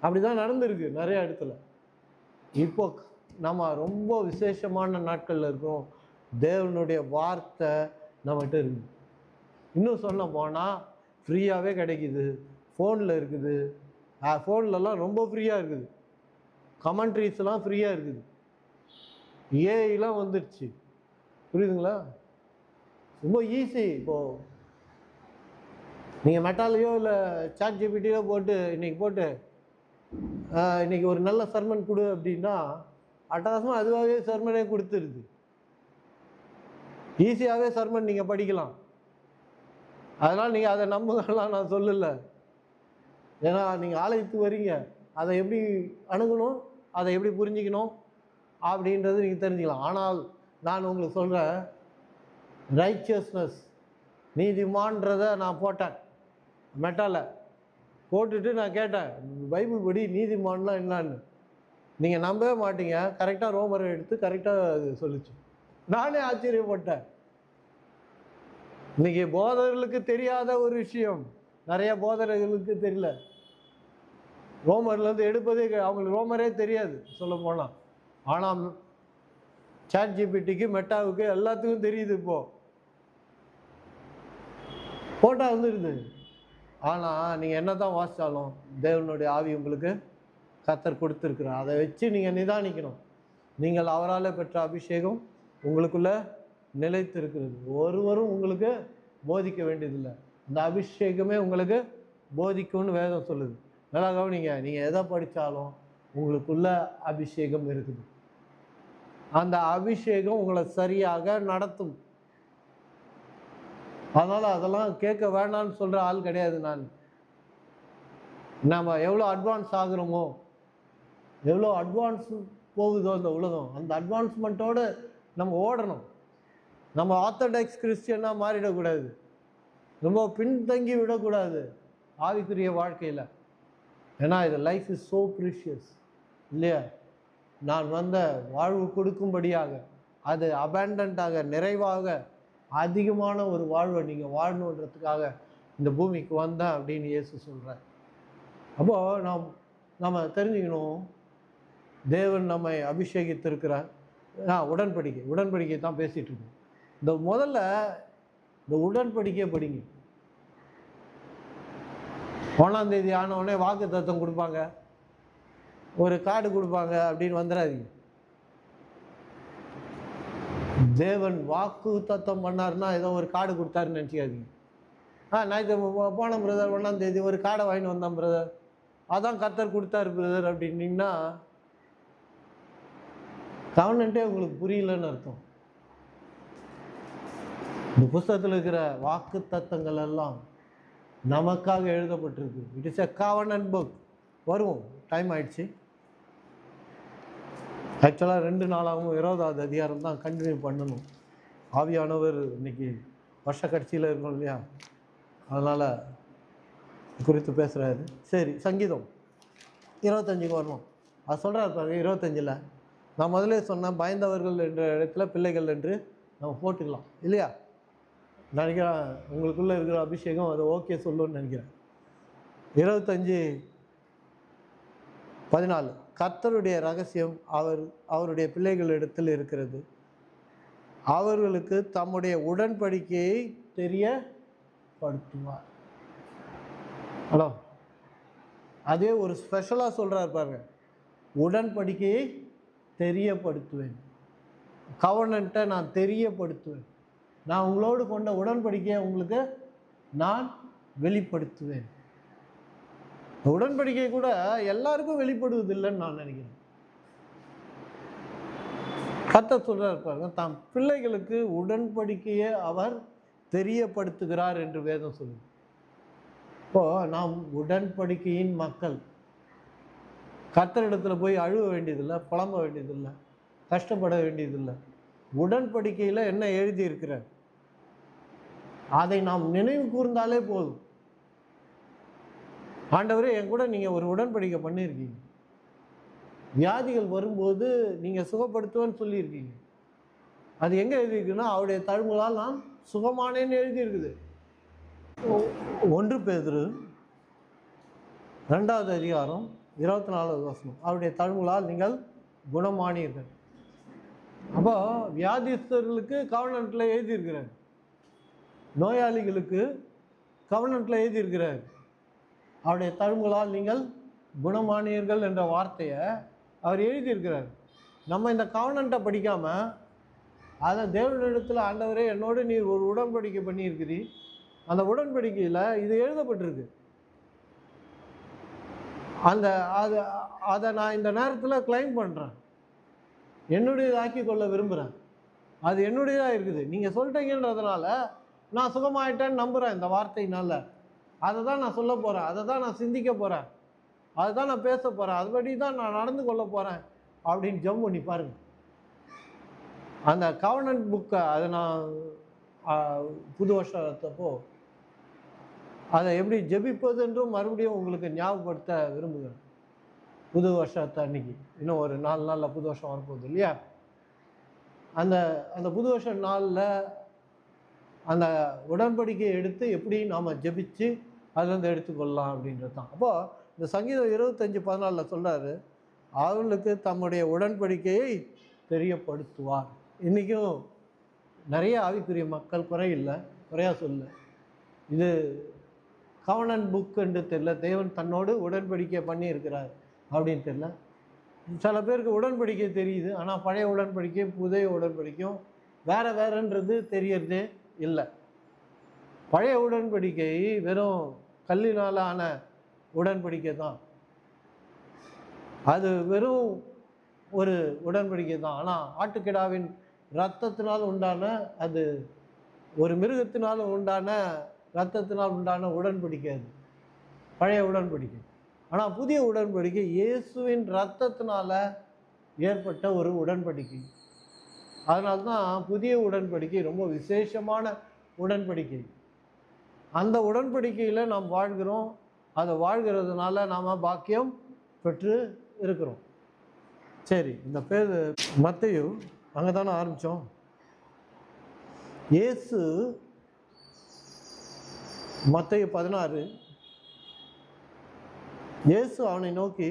அப்படிதான் நடந்திருக்கு நிறைய இடத்துல. இப்போ நம்ம ரொம்ப விசேஷமான நாட்களில் இருக்கிறோம். தேவனுடைய வார்த்தை நம்மகிட்ட இருக்குது. இன்னும் சொல்ல போனால் ஃப்ரீயாகவே கிடைக்குது, ஃபோனில் இருக்குது. ஃபோன்லலாம் ரொம்ப ஃப்ரீயாக இருக்குது. கமெண்ட்ரிஸ்லாம் ஃப்ரீயாக இருக்குது. ஏஐலாம் வந்துடுச்சு, புரியுதுங்களா? ரொம்ப ஈஸி. இப்போது நீங்கள் மெட்டாலையோ இல்லை சாட் ஜிபிடியோ போட்டு இன்றைக்கி ஒரு நல்ல சர்மன் கொடு அப்படின்னா அட்டகாசமாக அதுவாகவே சர்மனே கொடுத்துருது. ஈஸியாகவே சர்மன் நீங்கள் படிக்கலாம். அதனால் நீங்கள் அதை நம்புங்கலாம் நான் சொல்லலை. ஏன்னா நீங்கள் ஆலயத்துக்கு வரீங்க, அதை எப்படி அணுகணும், அதை எப்படி புரிஞ்சிக்கணும் அப்படின்றது நீங்கள் தெரிஞ்சுக்கலாம். ஆனால் நான் உங்களுக்கு சொல்கிறேன், ரைச்சியஸ்னஸ், நீதிமான்றதை நான் போட்டேன் மெட்டாவில் போட்டுட்டு நான் கேட்டேன், பைபிள் படி நீதிமான்லாம் என்னான்னு. நீங்கள் நம்பவே மாட்டீங்க, கரெக்டாக ரோமரை எடுத்து கரெக்டாக சொல்லிச்சு. நானே ஆச்சரியப்பட்டேன். இன்னைக்கு போதகர்களுக்கு தெரியாத ஒரு விஷயம் நிறைய போதகர்களுக்கு தெரியல. ரோமர்லேருந்து எடுப்பதே அவங்களுக்கு ரோமரே தெரியாது சொல்ல போனால். ஆனால் சாட் ஜிபிடிக்கு, மெட்டாவுக்கு எல்லாத்துக்கும் தெரியுது. இப்போது போட்டா வந்துடுது. ஆனால் நீங்கள் என்ன தான் வாசித்தாலும் தேவனுடைய ஆவி உங்களுக்கு கர்த்தர் கொடுத்துருக்குறார். அதை வச்சு நீங்கள் நிதானிக்கணும். நீங்கள் அவரால் பெற்ற அபிஷேகம் உங்களுக்குள்ள நிலைத்து இருக்கிறது. ஒருவரும் உங்களுக்கு போதிக்க வேண்டியதில்லை. அந்த அபிஷேகமே உங்களுக்கு போதிக்கும்னு வேதம் சொல்லுது. நல்லா கவனிங்க. நீங்கள் எதை படித்தாலும் உங்களுக்குள்ள அபிஷேகம் இருக்குது. அந்த அபிஷேகம் உங்களை சரியாக நடத்தும். அதனால் அதெல்லாம் கேட்க வேண்டாம்னு சொல்கிற ஆள் கிடையாது நான். நம்ம எவ்வளோ அட்வான்ஸ் ஆகுறோமோ, எவ்வளோ அட்வான்ஸ் போகுதோ இந்த உலகம், அந்த அட்வான்ஸ்மெண்ட்டோடு நம்ம ஓடணும். நம்ம ஆர்த்தடாக்ஸ் கிறிஸ்டியனாக மாறிடக்கூடாது, ரொம்ப பின்தங்கி விடக்கூடாது ஆவிக்குரிய வாழ்க்கையில். ஏன்னா இது லைஃப் இஸ் ஸோ ப்ரீஷியஸ் இல்லையா? நான் வந்த வாழ்வு கொடுக்கும்படியாக, அது அபேண்டன்ட்டாக, நிறைவாக, அதிகமான ஒரு வாழ்வை நீங்கள் வாழணுன்றதுக்காக இந்த பூமிக்கு வந்தேன் அப்படின்னு இயேசு சொல்கிறார். அப்போது நம்ம தெரிஞ்சுக்கணும், தேவன் நம்மை அபிஷேகித்திருக்கிறார். உடன்படிக்கை தான் பேசிகிட்டு இருக்கோம். முதல்ல இந்த உடன்படிக்கையை படிங்க. 1ஆம் தேதி ஆனவுடனே வாக்கு தத்தம் கொடுப்பாங்க, ஒரு கார்டு கொடுப்பாங்க அப்படின்னு வந்துடாதீங்க. தேவன் வாக்கு தத்தம் பண்ணார்னா ஏதோ ஒரு கார்டு கொடுத்தாருன்னு நினச்சிக்காதீங்க. ஞாயிற்று போன பிரதர் 1ஆம் தேதி ஒரு கார்டை வாங்கிட்டு வந்தான் பிரதர், அதான் கர்த்தர் கொடுத்தாரு பிரதர் அப்படின்னீங்கன்னா கவர்னன்ட்டே உங்களுக்கு புரியலன்னு அர்த்தம். இந்த புஸ்தகத்தில் இருக்கிற வாக்கு தத்தங்கள் எல்லாம் நமக்காக எழுதப்பட்டிருக்கு. It is a கவர்னன்ட் book. வருவோம், டைம் ஆயிடுச்சு. ஆக்சுவலாக 2 நாளாகவும் 20வது அதிகாரம் தான் கண்டினியூ பண்ணணும். ஆவியானவர் இன்னைக்கு வருஷ கட்சியில் இருக்கோம் இல்லையா, அதனால் குறித்து பேசுகிறாரு. சரி, சங்கீதம் 25க்கு வரணும். அது சொல்கிறார் பாருங்க. 25ல் நான் முதலே சொன்னேன், பயந்தவர்கள் என்ற இடத்துல பிள்ளைகள் என்று நம்ம போட்டுக்கலாம் இல்லையா? நினைக்கிறேன் உங்களுக்குள்ளே இருக்கிற அபிஷேகம் அதை ஓகே சொல்லுன்னு நினைக்கிறேன். 25:14 கர்த்தருடைய ரகசியம் அவருடைய பிள்ளைகளிடத்தில் இருக்கிறது, அவர்களுக்கு தம்முடைய உடன்படிக்கையை தெரியப்படுத்துவார். ஹலோ, அதே ஒரு ஸ்பெஷலாக சொல்கிறார் பாருங்க, உடன்படிக்கையை தெரியப்படுத்துவேன். கவர்னன்ட்டை நான் தெரியப்படுத்துவேன். நான் உங்களோடு கொண்ட உடன்படிக்கையை உங்களுக்கு நான் வெளிப்படுத்துவேன். உடன்படிக்கை கூட எல்லாருக்கும் வெளிப்படுவதில்லைன்னு நான் நினைக்கிறேன். கர்த்தர் சொல்றார் பாருங்க, தாம் பிள்ளைகளுக்கு உடன்படிக்கையை அவர் தெரியப்படுத்துகிறார் என்று வேதம் சொல்லுது. இப்போ நாம் உடன்படிக்கையின் மக்கள். கர்த்தரிடத்துல போய் அழுவ வேண்டியதில்லை, புலம்ப வேண்டியதில்லை, கஷ்டப்பட வேண்டியதில்லை. உடன்படிக்கையில் என்ன எழுதி இருக்கிறார் அதை நாம் நினைவு கூர்ந்தாலே போதும். ஆண்டவரே, என் கூட நீங்கள் ஒரு உடன்படிக்கை பண்ணியிருக்கீங்க, வியாதிகள் வரும்போது நீங்கள் சுகப்படுத்துவேன்னு சொல்லியிருக்கீங்க. அது எங்கே எழுதியிருக்குன்னா, அவருடைய தழும்புகளால் நான் சுகமானேன்னு எழுதியிருக்குது. 1 பேதுரு 2வது அதிகாரம் 24வது வசனம், அவருடைய தழும்புகளால் நீங்கள் குணமானீர்கள். அப்போ வியாதிஸ்தர்களுக்கு கவர்னன்ட்டில் எழுதியிருக்கிறார், நோயாளிகளுக்கு கவர்னன்ட்டில் எழுதியிருக்கிறார், அவருடைய தழும்புகளால் நீங்கள் குணமானீர்கள் என்ற வார்த்தையை அவர் எழுதியிருக்கிறார். நம்ம இந்த கவர்னன்ட்டை படிக்காமல் அதை தேவனிடத்தில், ஆண்டவரே என்னோடு நீர் ஒரு உடன்படிக்கை பண்ணியிருக்கிறீர், அந்த உடன்படிக்கையில் இது எழுதப்பட்டிருக்கு, அதை நான் இந்த நேரத்தில் கிளைம் பண்ணுறேன், என்னுடையதாக்கி கொள்ள விரும்புகிறேன், அது என்னுடையதாக இருக்குது, நீங்கள் சொல்லிட்டீங்கன்றதுனால நான் சுகமாயிட்டேன்னு நம்புகிறேன். இந்த வார்த்தையினால அதை தான் நான் சொல்ல போகிறேன், அதை தான் நான் சிந்திக்க போகிறேன், அதை தான் நான் பேச போகிறேன், அதுபடி தான் நான் நடந்து கொள்ள போகிறேன் அப்படின்னு ஜெபம் பண்ணி பாருங்க. அந்த கவர்னன்ட் புக்கை அதை நான் புது வருஷத்தப்போ அதை எப்படி ஜெபிப்பது என்றும் மறுபடியும் உங்களுக்கு ஞாபகப்படுத்த விரும்புகிறேன். புது வருஷத்தை அன்னைக்கு இன்னும் ஒரு 4 நாளில் புது வருஷம் வரப்போகுது இல்லையா? அந்த அந்த புது வருஷ நாளில் அந்த உடன்படிக்கையை எடுத்து எப்படி நாம் ஜெபிச்சு அதுலேருந்து எடுத்துக்கொள்ளலாம் அப்படின்றது தான். அப்போது இந்த சங்கீதம் 25:14 சொல்கிறாரு, அவர்களுக்கு தம்முடைய உடன்படிக்கையை தெரியப்படுத்துவார். இன்றைக்கும் நிறைய ஆவிக்குரிய மக்கள் குறையில்லை, குறையா சொல்ல, இது கவர்னன்ட் புக்குன்னு தெரியல, தேவன் தன்னோடு உடன்படிக்கை பண்ணியிருக்கிறார் அப்படின்னு தெரியல. சில பேருக்கு உடன்படிக்கை தெரியுது, ஆனால் பழைய உடன்படிக்கை புதிய உடன்படிக்கையும் வேறன்றது தெரியறதே இல்லை. பழைய உடன்படிக்கை வெறும் கல்லினாலான உடன்படிக்கை தான், அது வெறும் ஒரு உடன்படிக்கை தான். ஆனால் ஆட்டுக்கிடாவின் இரத்தத்தினால் உண்டான, அது ஒரு மிருகத்தினால் உண்டான இரத்தத்தினால் உண்டான உடன்படிக்கை, அது பழைய உடன்படிக்கை. ஆனால் புதிய உடன்படிக்கை இயேசுவின் இரத்தத்தினால ஏற்பட்ட ஒரு உடன்படிக்கை. அதனால்தான் புதிய உடன்படிக்கை ரொம்ப விசேஷமான உடன்படிக்கை. அந்த உடன்படிக்கையில் நாம் வாழ்கிறோம், அதை வாழ்கிறதுனால நாம் பாக்கியம் பெற்று இருக்கிறோம். சரி, இந்த பேர் மத்தேயு, அங்கே தானே ஆரம்பித்தோம். இயேசு மத்தேயு 16, இயேசு அவனை நோக்கி,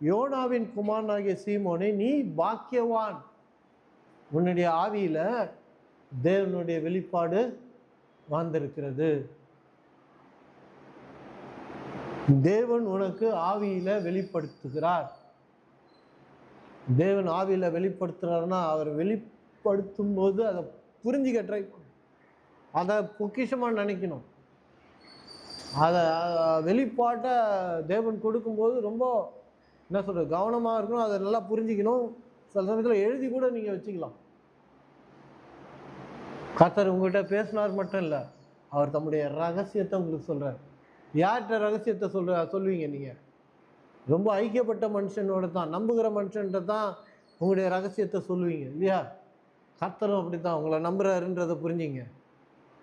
யோனாவின் குமாரனாகிய சீமோனே, நீ பாக்கியவான், உன்னுடைய ஆவியில தேவனுடைய வெளிப்பாடு வந்திருக்கிறது. தேவன் உனக்கு ஆவியில வெளிப்படுத்துகிறார். தேவன் ஆவியில வெளிப்படுத்துறாருன்னா அவர் வெளிப்படுத்தும் போது அதை புரிஞ்சுக்க ட்ரை பண்ணணும், அதை பொக்கிஷமாக நினைக்கணும். அதை வெளிப்பாட்டை தேவன் கொடுக்கும்போது ரொம்ப என்ன சொல்கிறது, கவனமாக இருக்கணும், அதை நல்லா புரிஞ்சிக்கணும். சில சமயத்தில் எழுதி கூட நீங்கள் வச்சுக்கலாம். கர்த்தர் உங்கள்கிட்ட பேசினார் மட்டும் இல்லை, அவர் தம்முடைய ரகசியத்தை உங்களுக்கு சொல்கிறார். யார்கிட்ட ரகசியத்தை சொல்லுவீங்க நீங்கள்? ரொம்ப ஐக்கியப்பட்ட மனுஷனோட தான், நம்புகிற மனுஷன்கிட்ட தான் உங்களுடைய ரகசியத்தை சொல்லுவீங்க இல்லையா? கர்த்தரும் அப்படி தான், உங்களை நம்புறாருன்றதை புரிஞ்சிங்க.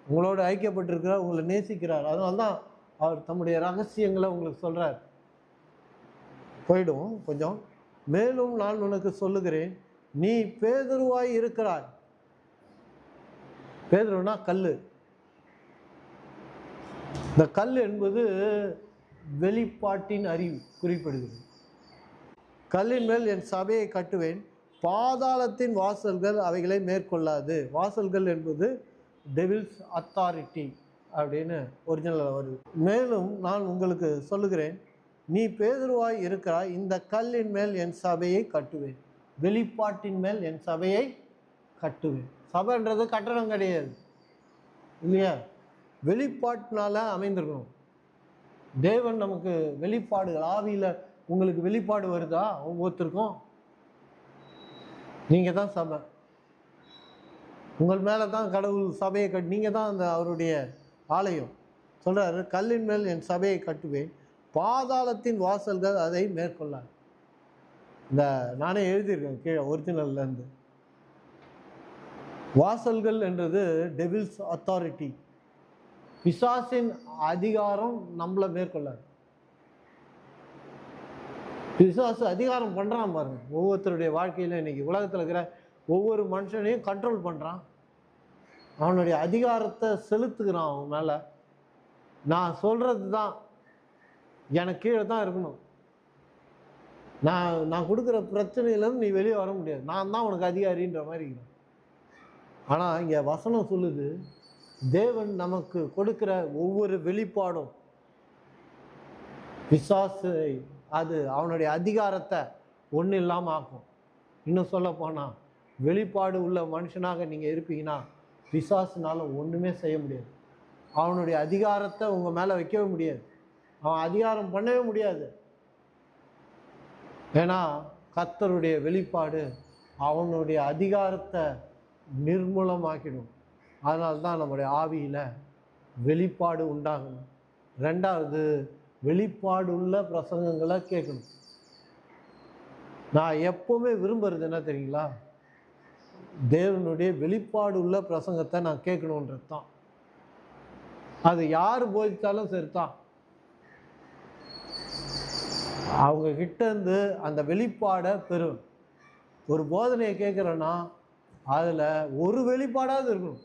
உங்களோட ஐக்கியப்பட்டிருக்கிறார், உங்களை நேசிக்கிறார், அதனால தான் அவர் தம்முடைய ரகசியங்களை உங்களுக்கு சொல்கிறார். போயிடும் கொஞ்சம். மேலும் நான் உனக்கு சொல்லுகிறேன், நீ பேதுருவாய் இருக்கிறாய். பேதுருனா கல். இந்த கல் என்பது வெளிப்பாட்டின் அறிவு குறிப்பிடுகிறது. கல்லின் மேல் என் சபையை கட்டுவேன், பாதாளத்தின் வாசல்கள் அவைகளை மேற்கொள்ளாது. வாசல்கள் என்பது டெவில்ஸ் அத்தாரிட்டி அப்படின்னு ஒரிஜினல் வருது. மேலும் நான் உங்களுக்கு சொல்லுகிறேன், நீ பேதுருவாய் இருக்கிறாய், இந்த கல்லின் மேல் என் சபையை கட்டுவேன். வெளிப்பாட்டின் மேல் என் சபையை கட்டுவேன். சபைன்றது கட்டணம் கிடையாது இல்லையா? வெளிப்பாட்டினால அமைந்திருக்கணும். தேவன் நமக்கு வெளிப்பாடுகள், ஆவியில் உங்களுக்கு வெளிப்பாடு வருதா? ஒவ்வொருத்தருக்கும் நீங்கள் தான் சபை. உங்கள் மேலே தான் கடவுள் சபையை நீங்கள் தான் அந்த அவருடைய ஆலயம். சொல்கிறாரு, கல்லின் மேல் என் சபையை கட்டுவேன், பாதாளத்தின் வாசல்கள் அதை மேற்கொள்ளாது. இந்த நானே எழுதியிருக்கேன் கீழே ஒரிஜினல்லேருந்து. வாசல்கள் என்றது டெவில்ஸ் அத்தாரிட்டி, பிசாசின் அதிகாரம் நம்மளை மேற்கொள்ளாது. பிசாசு அதிகாரம் பண்ணுறான் பாருங்க ஒவ்வொருத்தருடைய வாழ்க்கையில. இன்னைக்கு உலகத்தில் இருக்கிற ஒவ்வொரு மனுஷனையும் கண்ட்ரோல் பண்ணுறான், அவனுடைய அதிகாரத்தை செலுத்துகிறான் அவன் மேலே. நான் சொல்கிறது தான், எனக்கு கீழே தான் இருக்கணும், நான் கொடுக்குற பிரச்சனையிலேருந்து நீ வெளியே வர முடியாது, நான் தான் உனக்கு அதிகாரின்ற மாதிரி இருக்கிறேன். ஆனால் இங்கே வசனம் சொல்லுது, தேவன் நமக்கு கொடுக்குற ஒவ்வொரு வெளிப்பாடும் பிசாசை, அது அவனுடைய அதிகாரத்தை ஒன்றும் இல்லாமல் ஆக்கும். இன்னும் சொல்ல போனால், வெளிப்பாடு உள்ள மனுஷனாக நீங்கள் இருப்பீங்கன்னா பிசாசுனால ஒன்றுமே செய்ய முடியாது. அவனுடைய அதிகாரத்தை உங்கள் மேலே வைக்கவே முடியாது, அவன் அதிகாரம் பண்ணவே முடியாது. ஏன்னா கர்த்தருடைய வெளிப்பாடு அவனுடைய அதிகாரத்தை நிர்மூலமாக்கிடும். அதனால தான் நம்முடைய ஆவியில் வெளிப்பாடு உண்டாகணும். ரெண்டாவது, வெளிப்பாடு உள்ள பிரசங்கங்களை கேட்கணும். நான் எப்போவுமே விரும்புறது என்ன தெரியுங்களா? தேவனுடைய வெளிப்பாடு உள்ள பிரசங்கத்தை நான் கேட்கணுன்றது தான். அது யார் போதித்தாலும் சரிதான். அவங்க கிட்ட இருந்து அந்த வெளிப்பாடை பெறும். ஒரு போதனையை கேட்குறேன்னா அதில் ஒரு வெளிப்பாடாவது இருக்கணும்.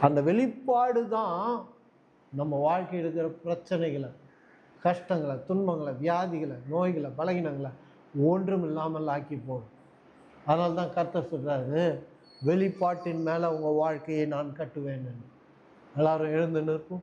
அந்த வெளிப்பாடு தான் நம்ம வாழ்க்கையில் இருக்கிற பிரச்சனைகளை, கஷ்டங்களை, துன்பங்களை, வியாதிகளை, நோய்களை, பலகீனங்களை ஒன்றும் இல்லாமல் ஆக்கி போடும். அதனால தான் கர்த்தர் சொல்கிறாரு, வெளிப்பாட்டின் மேலே உங்கள் வாழ்க்கையை நான் கட்டுவேன். எல்லாரும் எழுந்து நிற்போம்.